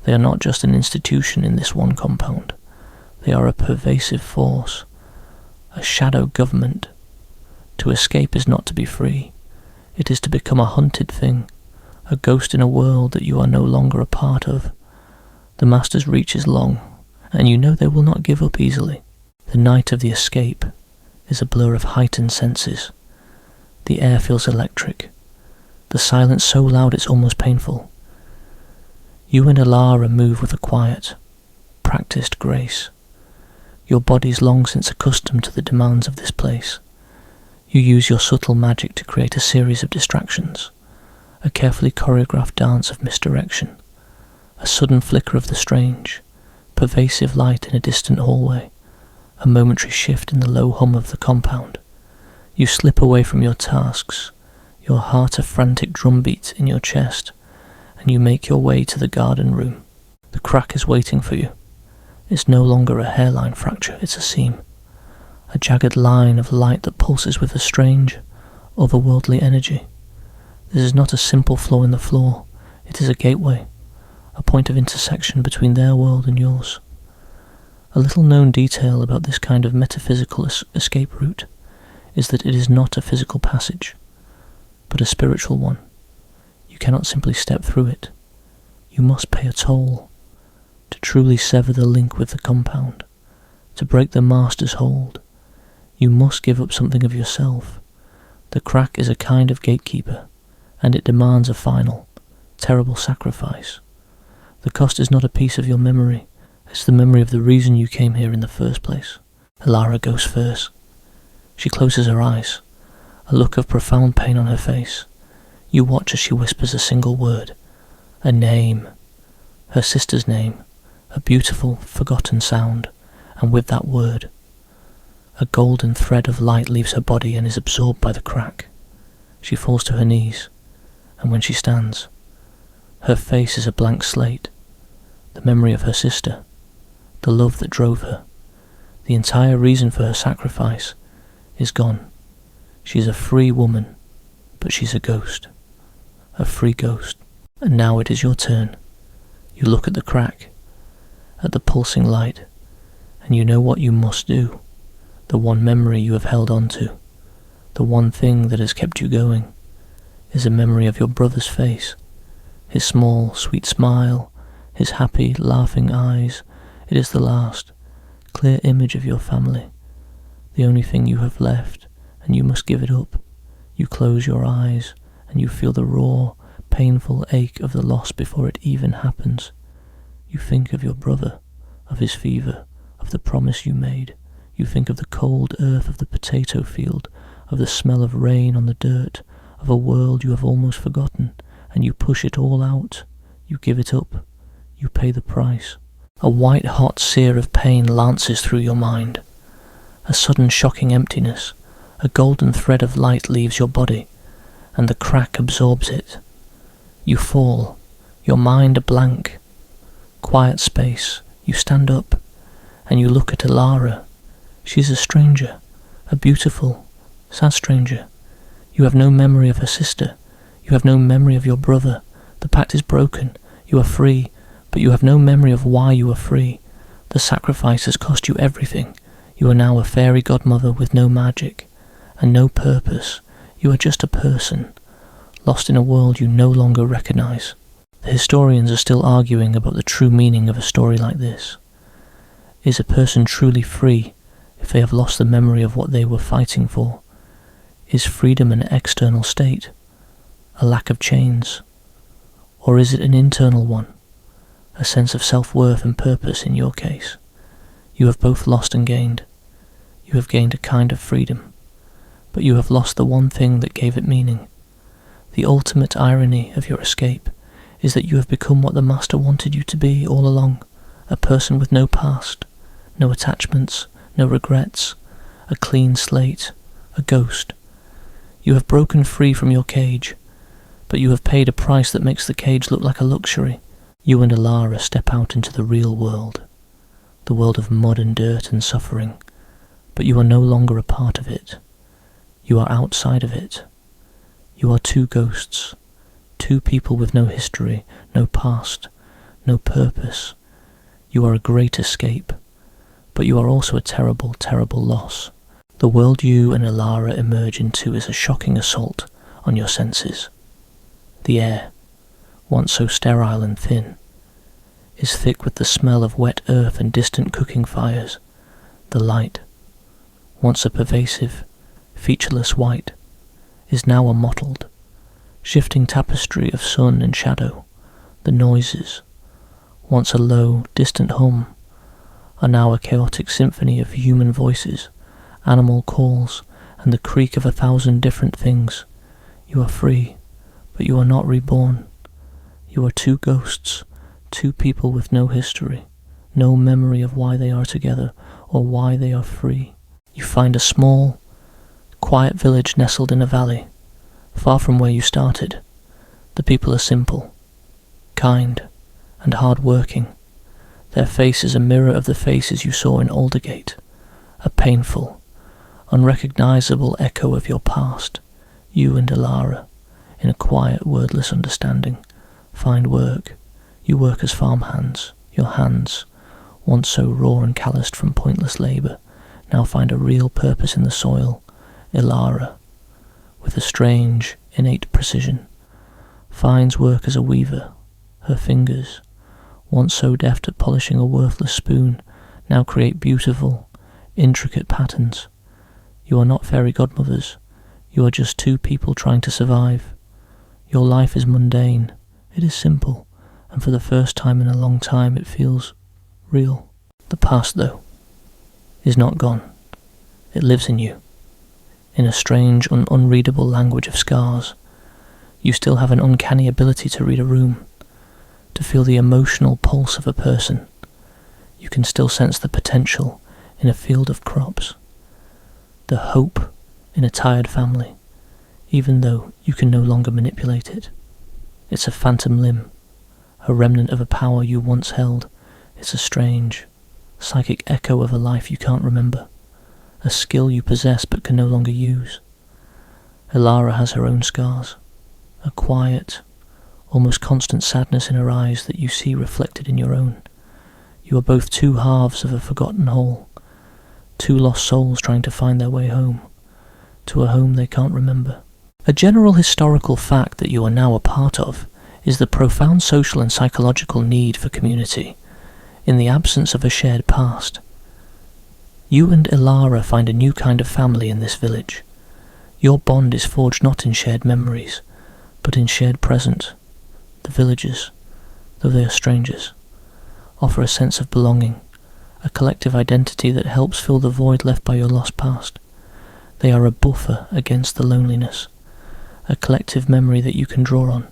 A: They are not just an institution in this one compound. They are a pervasive force, a shadow government. To escape is not to be free. It is to become a hunted thing, a ghost in a world that you are no longer a part of. The master's reach is long, and you know they will not give up easily. The night of the escape is a blur of heightened senses. The air feels electric, the silence so loud it's almost painful. You and Alara move with a quiet, practiced grace. Your body's long since accustomed to the demands of this place. You use your subtle magic to create a series of distractions, a carefully choreographed dance of misdirection, a sudden flicker of the strange, pervasive light in a distant hallway, a momentary shift in the low hum of the compound. You slip away from your tasks, your heart a frantic drumbeat in your chest, and you make your way to the garden room. The crack is waiting for you. It's no longer a hairline fracture, it's a seam, a jagged line of light that pulses with a strange, otherworldly energy. This is not a simple flaw in the floor, it is a gateway, a point of intersection between their world and yours. A little known detail about this kind of metaphysical escape route is that it is not a physical passage, but a spiritual one. You cannot simply step through it. You must pay a toll. To truly sever the link with the compound, to break the master's hold, you must give up something of yourself. The crack is a kind of gatekeeper, and it demands a final, terrible sacrifice. The cost is not a piece of your memory, it's the memory of the reason you came here in the first place. Alara goes first. She closes her eyes, a look of profound pain on her face. You watch as she whispers a single word, a name, her sister's name, a beautiful, forgotten sound, and with that word, a golden thread of light leaves her body and is absorbed by the crack. She falls to her knees, and when she stands, her face is a blank slate. The memory of her sister, the love that drove her, the entire reason for her sacrifice, is gone. She is a free woman, but she's a ghost, a free ghost. And now it is your turn. You look at the crack, at the pulsing light, and you know what you must do. The one memory you have held on to, the one thing that has kept you going, is a memory of your brother's face, his small, sweet smile, his happy, laughing eyes. It is the last, clear image of your family, the only thing you have left, and you must give it up. You close your eyes, and you feel the raw, painful ache of the loss before it even happens. You think of your brother, of his fever, of the promise you made. You think of the cold earth of the potato field, of the smell of rain on the dirt, of a world you have almost forgotten, and you push it all out. You give it up. You pay the price. A white-hot sear of pain lances through your mind. A sudden shocking emptiness, a golden thread of light leaves your body, and the crack absorbs it. You fall, your mind a blank. Quiet space, you stand up, and you look at Alara. She's a stranger, a beautiful, sad stranger. You have no memory of her sister. You have no memory of your brother. The pact is broken. You are free, but you have no memory of why you are free. The sacrifice has cost you everything. You are now a fairy godmother with no magic, and no purpose. You are just a person, lost in a world you no longer recognize. The historians are still arguing about the true meaning of a story like this. Is a person truly free if they have lost the memory of what they were fighting for? Is freedom an external state, a lack of chains? Or is it an internal one, a sense of self-worth and purpose in your case. You have both lost and gained. You have gained a kind of freedom, but you have lost the one thing that gave it meaning. The ultimate irony of your escape is that you have become what the Master wanted you to be all along, a person with no past, no attachments, no regrets, a clean slate, a ghost. You have broken free from your cage, but you have paid a price that makes the cage look like a luxury. You and Alara step out into the real world, the world of mud and dirt and suffering, but you are no longer a part of it. You are outside of it. You are two ghosts, two people with no history, no past, no purpose. You are a great escape, but you are also a terrible, terrible loss. The world you and Alara emerge into is a shocking assault on your senses. The air, once so sterile and thin, is thick with the smell of wet earth and distant cooking fires. The light, once a pervasive, featureless white, is now a mottled, shifting tapestry of sun and shadow. The noises, once a low, distant hum, are now a chaotic symphony of human voices, animal calls, and the creak of 1,000 different things. You are free, but you are not reborn. You are two ghosts, two people with no history, no memory of why they are together or why they are free. You find a small, quiet village nestled in a valley, far from where you started. The people are simple, kind, and hard-working. Their face is a mirror of the faces you saw in Aldergate, a painful, unrecognizable echo of your past. You and Alara, in a quiet, wordless understanding, find work. You work as farmhands. Your hands, once so raw and calloused from pointless labour, now find a real purpose in the soil. Alara, with a strange, innate precision, finds work as a weaver. Her fingers, once so deft at polishing a worthless spoon, now create beautiful, intricate patterns. You are not fairy godmothers. You are just two people trying to survive. Your life is mundane. It is simple, and for the first time in a long time it feels real. The past, though, is not gone. It lives in you, in a strange and unreadable language of scars. You still have an uncanny ability to read a room, to feel the emotional pulse of a person. You can still sense the potential in a field of crops, the hope in a tired family, even though you can no longer manipulate it. It's a phantom limb, a remnant of a power you once held. It's a strange, psychic echo of a life you can't remember, a skill you possess but can no longer use. Alara has her own scars, a quiet, almost constant sadness in her eyes that you see reflected in your own. You are both two halves of a forgotten whole, two lost souls trying to find their way home, to a home they can't remember. A general historical fact that you are now a part of is the profound social and psychological need for community, in the absence of a shared past. You and Alara find a new kind of family in this village. Your bond is forged not in shared memories, but in shared present. The villagers, though they are strangers, offer a sense of belonging, a collective identity that helps fill the void left by your lost past. They are a buffer against the loneliness, a collective memory that you can draw on,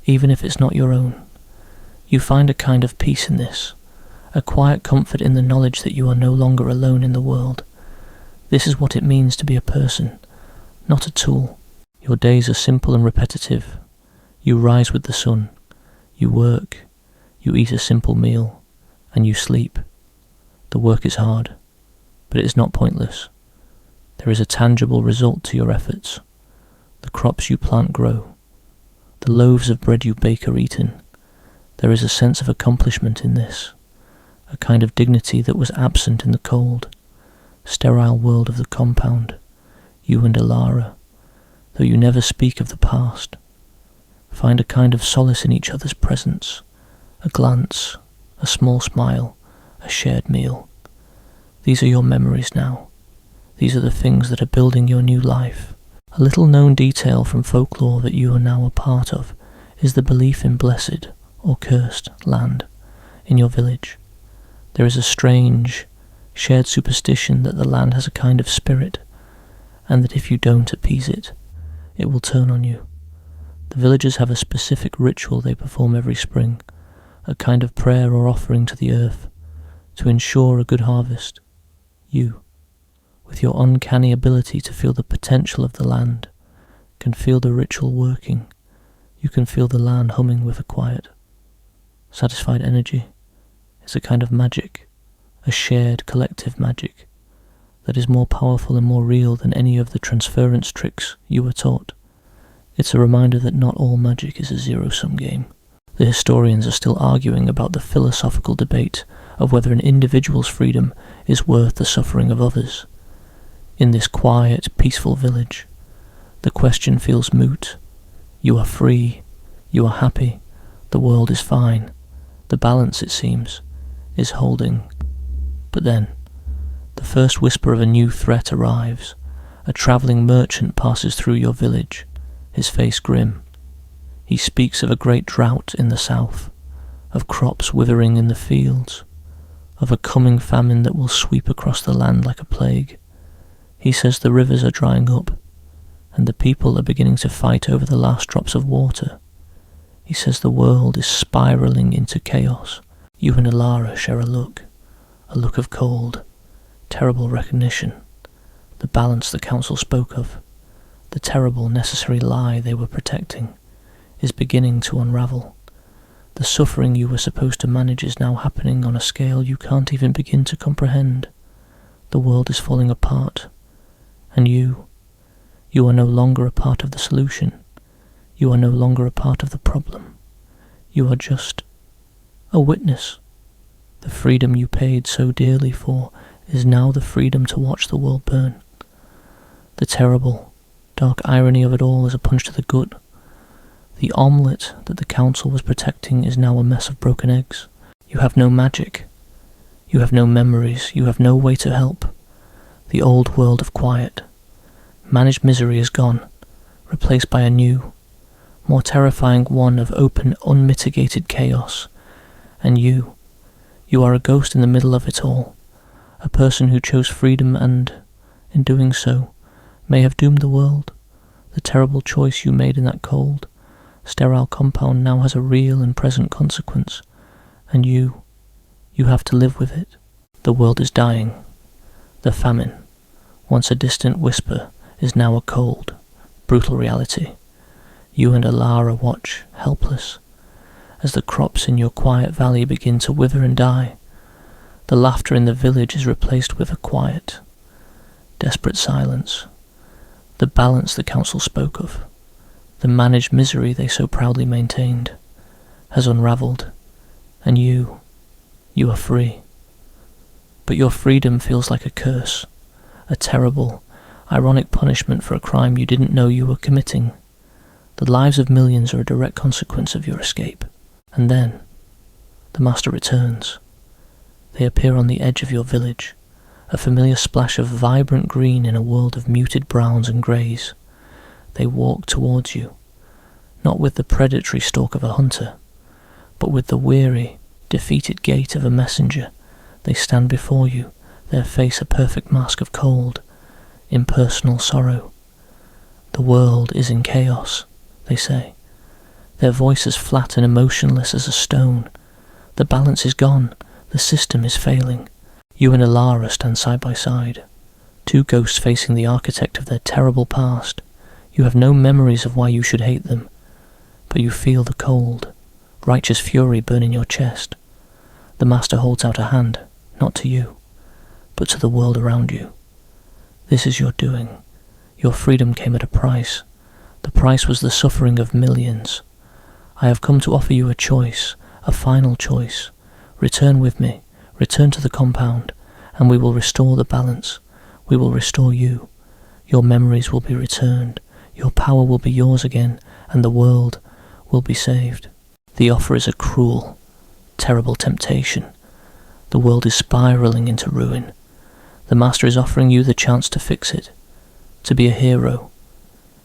A: even if it's not your own. You find a kind of peace in this, a quiet comfort in the knowledge that you are no longer alone in the world. This is what it means to be a person, not a tool. Your days are simple and repetitive. You rise with the sun, you work, you eat a simple meal, and you sleep. The work is hard, but it is not pointless. There is a tangible result to your efforts. The crops you plant grow. The loaves of bread you bake are eaten. There is a sense of accomplishment in this, a kind of dignity that was absent in the cold, sterile world of the compound. You and Alara, though you never speak of the past, find a kind of solace in each other's presence, a glance, a small smile, a shared meal. These are your memories now. These are the things that are building your new life. A little known detail from folklore that you are now a part of is the belief in blessed or cursed land. in your village. There is a strange, shared superstition that the land has a kind of spirit, and that if you don't appease it, it will turn on you. The villagers have a specific ritual they perform every spring, a kind of prayer or offering to the earth, to ensure a good harvest. You, with your uncanny ability to feel the potential of the land, can feel the ritual working. You can feel the land humming with a quiet, satisfied energy. It's a kind of magic, a shared collective magic, that is more powerful and more real than any of the transference tricks you were taught. It's a reminder that not all magic is a zero-sum game. The historians are still arguing about the philosophical debate of whether an individual's freedom is worth the suffering of others. In this quiet, peaceful village, the question feels moot. You are free, you are happy, the world is fine. The balance, it seems, is holding. But then, the first whisper of a new threat arrives. A travelling merchant passes through your village, his face grim. He speaks of a great drought in the south, of crops withering in the fields, of a coming famine that will sweep across the land like a plague. He says the rivers are drying up, and the people are beginning to fight over the last drops of water. He says the world is spiralling into chaos. You and Alara share a look of cold, terrible recognition, the balance the council spoke of, the terrible necessary lie they were protecting, is beginning to unravel. The suffering you were supposed to manage is now happening on a scale you can't even begin to comprehend. The world is falling apart, and you are no longer a part of the solution. You are no longer a part of the problem. You are just a witness. The freedom you paid so dearly for is now the freedom to watch the world burn. The terrible, dark irony of it all is a punch to the gut. The omelette that the council was protecting is now a mess of broken eggs. You have no magic. You have no memories. You have no way to help. The old world of quiet, managed misery is gone, replaced by a new, more terrifying one of open, unmitigated chaos. And you are a ghost in the middle of it all, a person who chose freedom and, in doing so, may have doomed the world. The terrible choice you made in that cold, sterile compound now has a real and present consequence, and you have to live with it. The world is dying. The famine, once a distant whisper, is now a cold, brutal reality. You and Alara watch, helpless, as the crops in your quiet valley begin to wither and die. The laughter in the village is replaced with a quiet, desperate silence. The balance the council spoke of, the managed misery they so proudly maintained, has unravelled, and you are free. But your freedom feels like a curse, a terrible, ironic punishment for a crime you didn't know you were committing. The lives of millions are a direct consequence of your escape. And then, the master returns. They appear on the edge of your village, a familiar splash of vibrant green in a world of muted browns and greys. They walk towards you, not with the predatory stalk of a hunter, but with the weary, defeated gait of a messenger. They stand before you, their face a perfect mask of cold, impersonal sorrow. The world is in chaos, they say, their voices flat and emotionless as a stone. The balance is gone, the system is failing. You and Alara stand side by side, two ghosts facing the architect of their terrible past. You have no memories of why you should hate them, but you feel the cold, righteous fury burn in your chest. The master holds out a hand, not to you, but to the world around you. This is your doing. Your freedom came at a price. The price was the suffering of millions. I have come to offer you a choice, a final choice. Return with me, return to the compound, and we will restore the balance. We will restore you. Your memories will be returned. Your power will be yours again, and the world will be saved. The offer is a cruel, terrible temptation. The world is spiralling into ruin. The master is offering you the chance to fix it, to be a hero,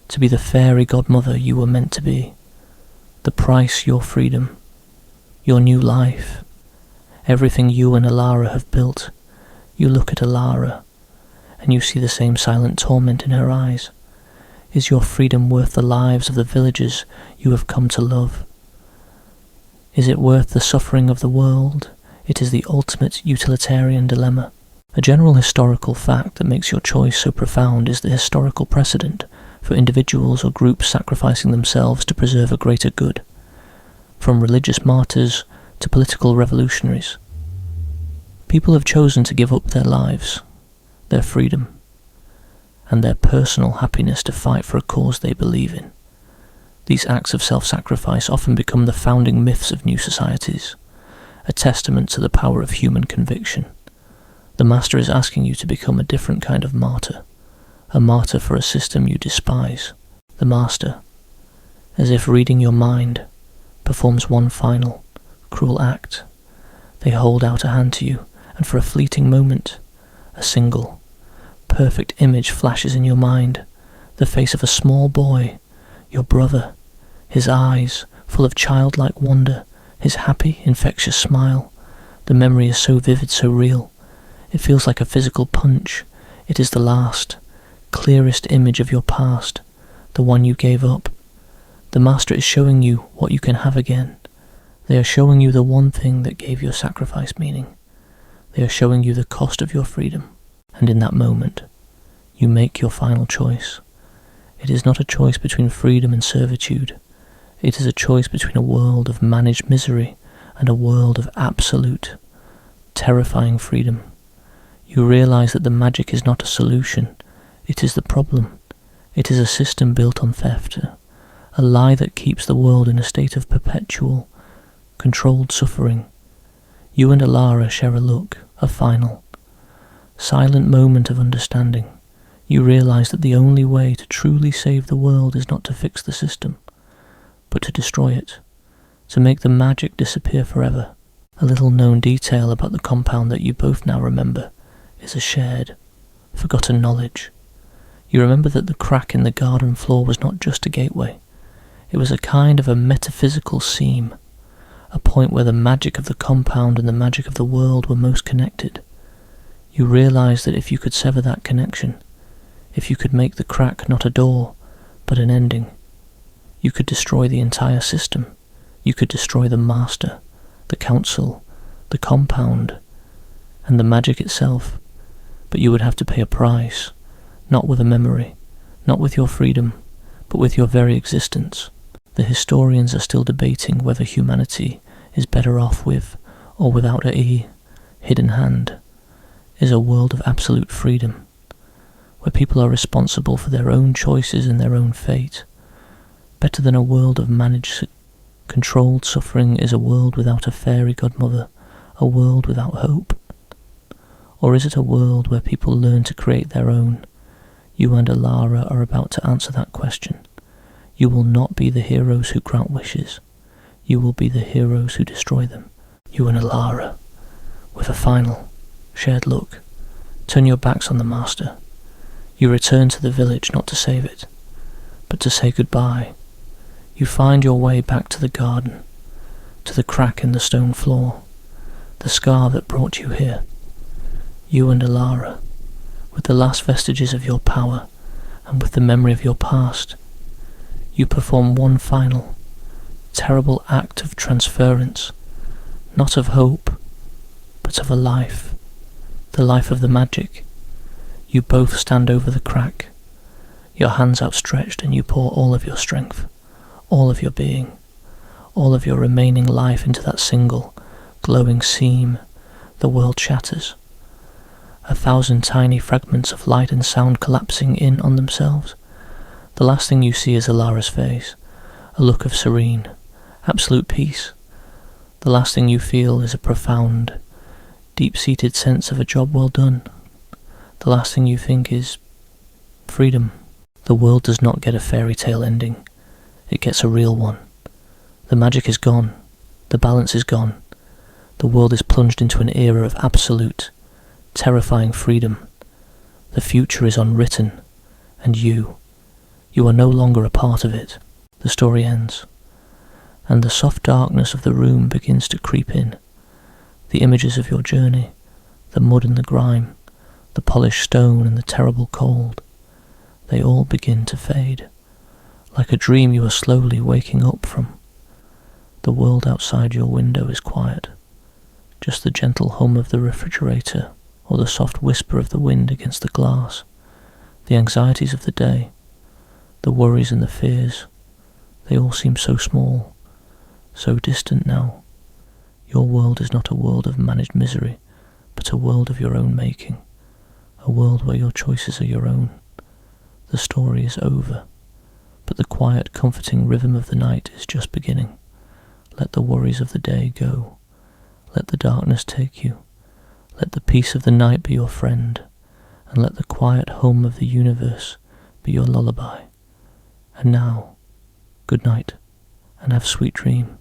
A: to be the fairy godmother you were meant to be. The price, your freedom, your new life, Everything you and Alara have built. You look at Alara, and you see the same silent torment in her eyes. Is your freedom worth the lives of the villagers you have come to love? Is it worth the suffering of the world? It is the ultimate utilitarian dilemma. A general historical fact that makes your choice so profound is the historical precedent for individuals or groups sacrificing themselves to preserve a greater good, from religious martyrs to political revolutionaries. People have chosen to give up their lives, their freedom, and their personal happiness to fight for a cause they believe in. These acts of self-sacrifice often become the founding myths of new societies, a testament to the power of human conviction. The Master is asking you to become a different kind of martyr, a martyr for a system you despise. The Master, as if reading your mind, performs one final, cruel act. They hold out a hand to you, and for a fleeting moment, a single, perfect image flashes in your mind, the face of a small boy, your brother, his eyes full of childlike wonder, his happy, infectious smile. The memory is so vivid, so real. It feels like a physical punch. It is the last, clearest image of your past, the one you gave up. The Master is showing you what you can have again. They are showing you the one thing that gave your sacrifice meaning. They are showing you the cost of your freedom. And in that moment, you make your final choice. It is not a choice between freedom and servitude. It is a choice between a world of managed misery and a world of absolute, terrifying freedom. You realize that the magic is not a solution, it is the problem. It is a system built on theft, a lie that keeps the world in a state of perpetual, controlled suffering. You and Alara share a look, a final, silent moment of understanding. You realize that the only way to truly save the world is not to fix the system, but to destroy it, to make the magic disappear forever. A little known detail about the compound that you both now remember is a shared, forgotten knowledge. You remember that the crack in the garden floor was not just a gateway. It was a kind of a metaphysical seam, a point where the magic of the compound and the magic of the world were most connected. You realized that if you could sever that connection, if you could make the crack not a door, but an ending, you could destroy the entire system. You could destroy the Master, the Council, the compound, and the magic itself. But you would have to pay a price, not with a memory, not with your freedom, but with your very existence. The historians are still debating whether humanity is better off with, or without a hidden hand, is a world of absolute freedom, where people are responsible for their own choices and their own fate. Better than a world of managed, controlled suffering is a world without a fairy godmother, a world without hope. Or is it a world where people learn to create their own? You and Alara are about to answer that question. You will not be the heroes who grant wishes. You will be the heroes who destroy them. You and Alara, with a final, shared look, turn your backs on the Master. You return to the village not to save it, but to say goodbye. You find your way back to the garden, to the crack in the stone floor, the scar that brought you here. You and Alara, with the last vestiges of your power and with the memory of your past, you perform one final, terrible act of transference, not of hope, but of a life, the life of the magic. You both stand over the crack, your hands outstretched, and you pour all of your strength, all of your being, all of your remaining life into that single, glowing seam. The world shatters. 1,000 tiny fragments of light and sound collapsing in on themselves. The last thing you see is Alara's face, a look of serene, absolute peace. The last thing you feel is a profound, deep-seated sense of a job well done. The last thing you think is freedom. The world does not get a fairy tale ending. It gets a real one. The magic is gone. The balance is gone. The world is plunged into an era of absolute, terrifying freedom. The future is unwritten, and you are no longer a part of it. The story ends, and the soft darkness of the room begins to creep in. The images of your journey, the mud and the grime, the polished stone and the terrible cold, they all begin to fade, like a dream you are slowly waking up from. The world outside your window is quiet, just the gentle hum of the refrigerator or the soft whisper of the wind against the glass. The anxieties of the day, the worries and the fears, they all seem so small, so distant now. Your world is not a world of managed misery, but a world of your own making, a world where your choices are your own. The story is over, but the quiet, comforting rhythm of the night is just beginning. Let the worries of the day go. Let the darkness take you. Let the peace of the night be your friend, and let the quiet hum of the universe be your lullaby. And now, good night, and have sweet dreams.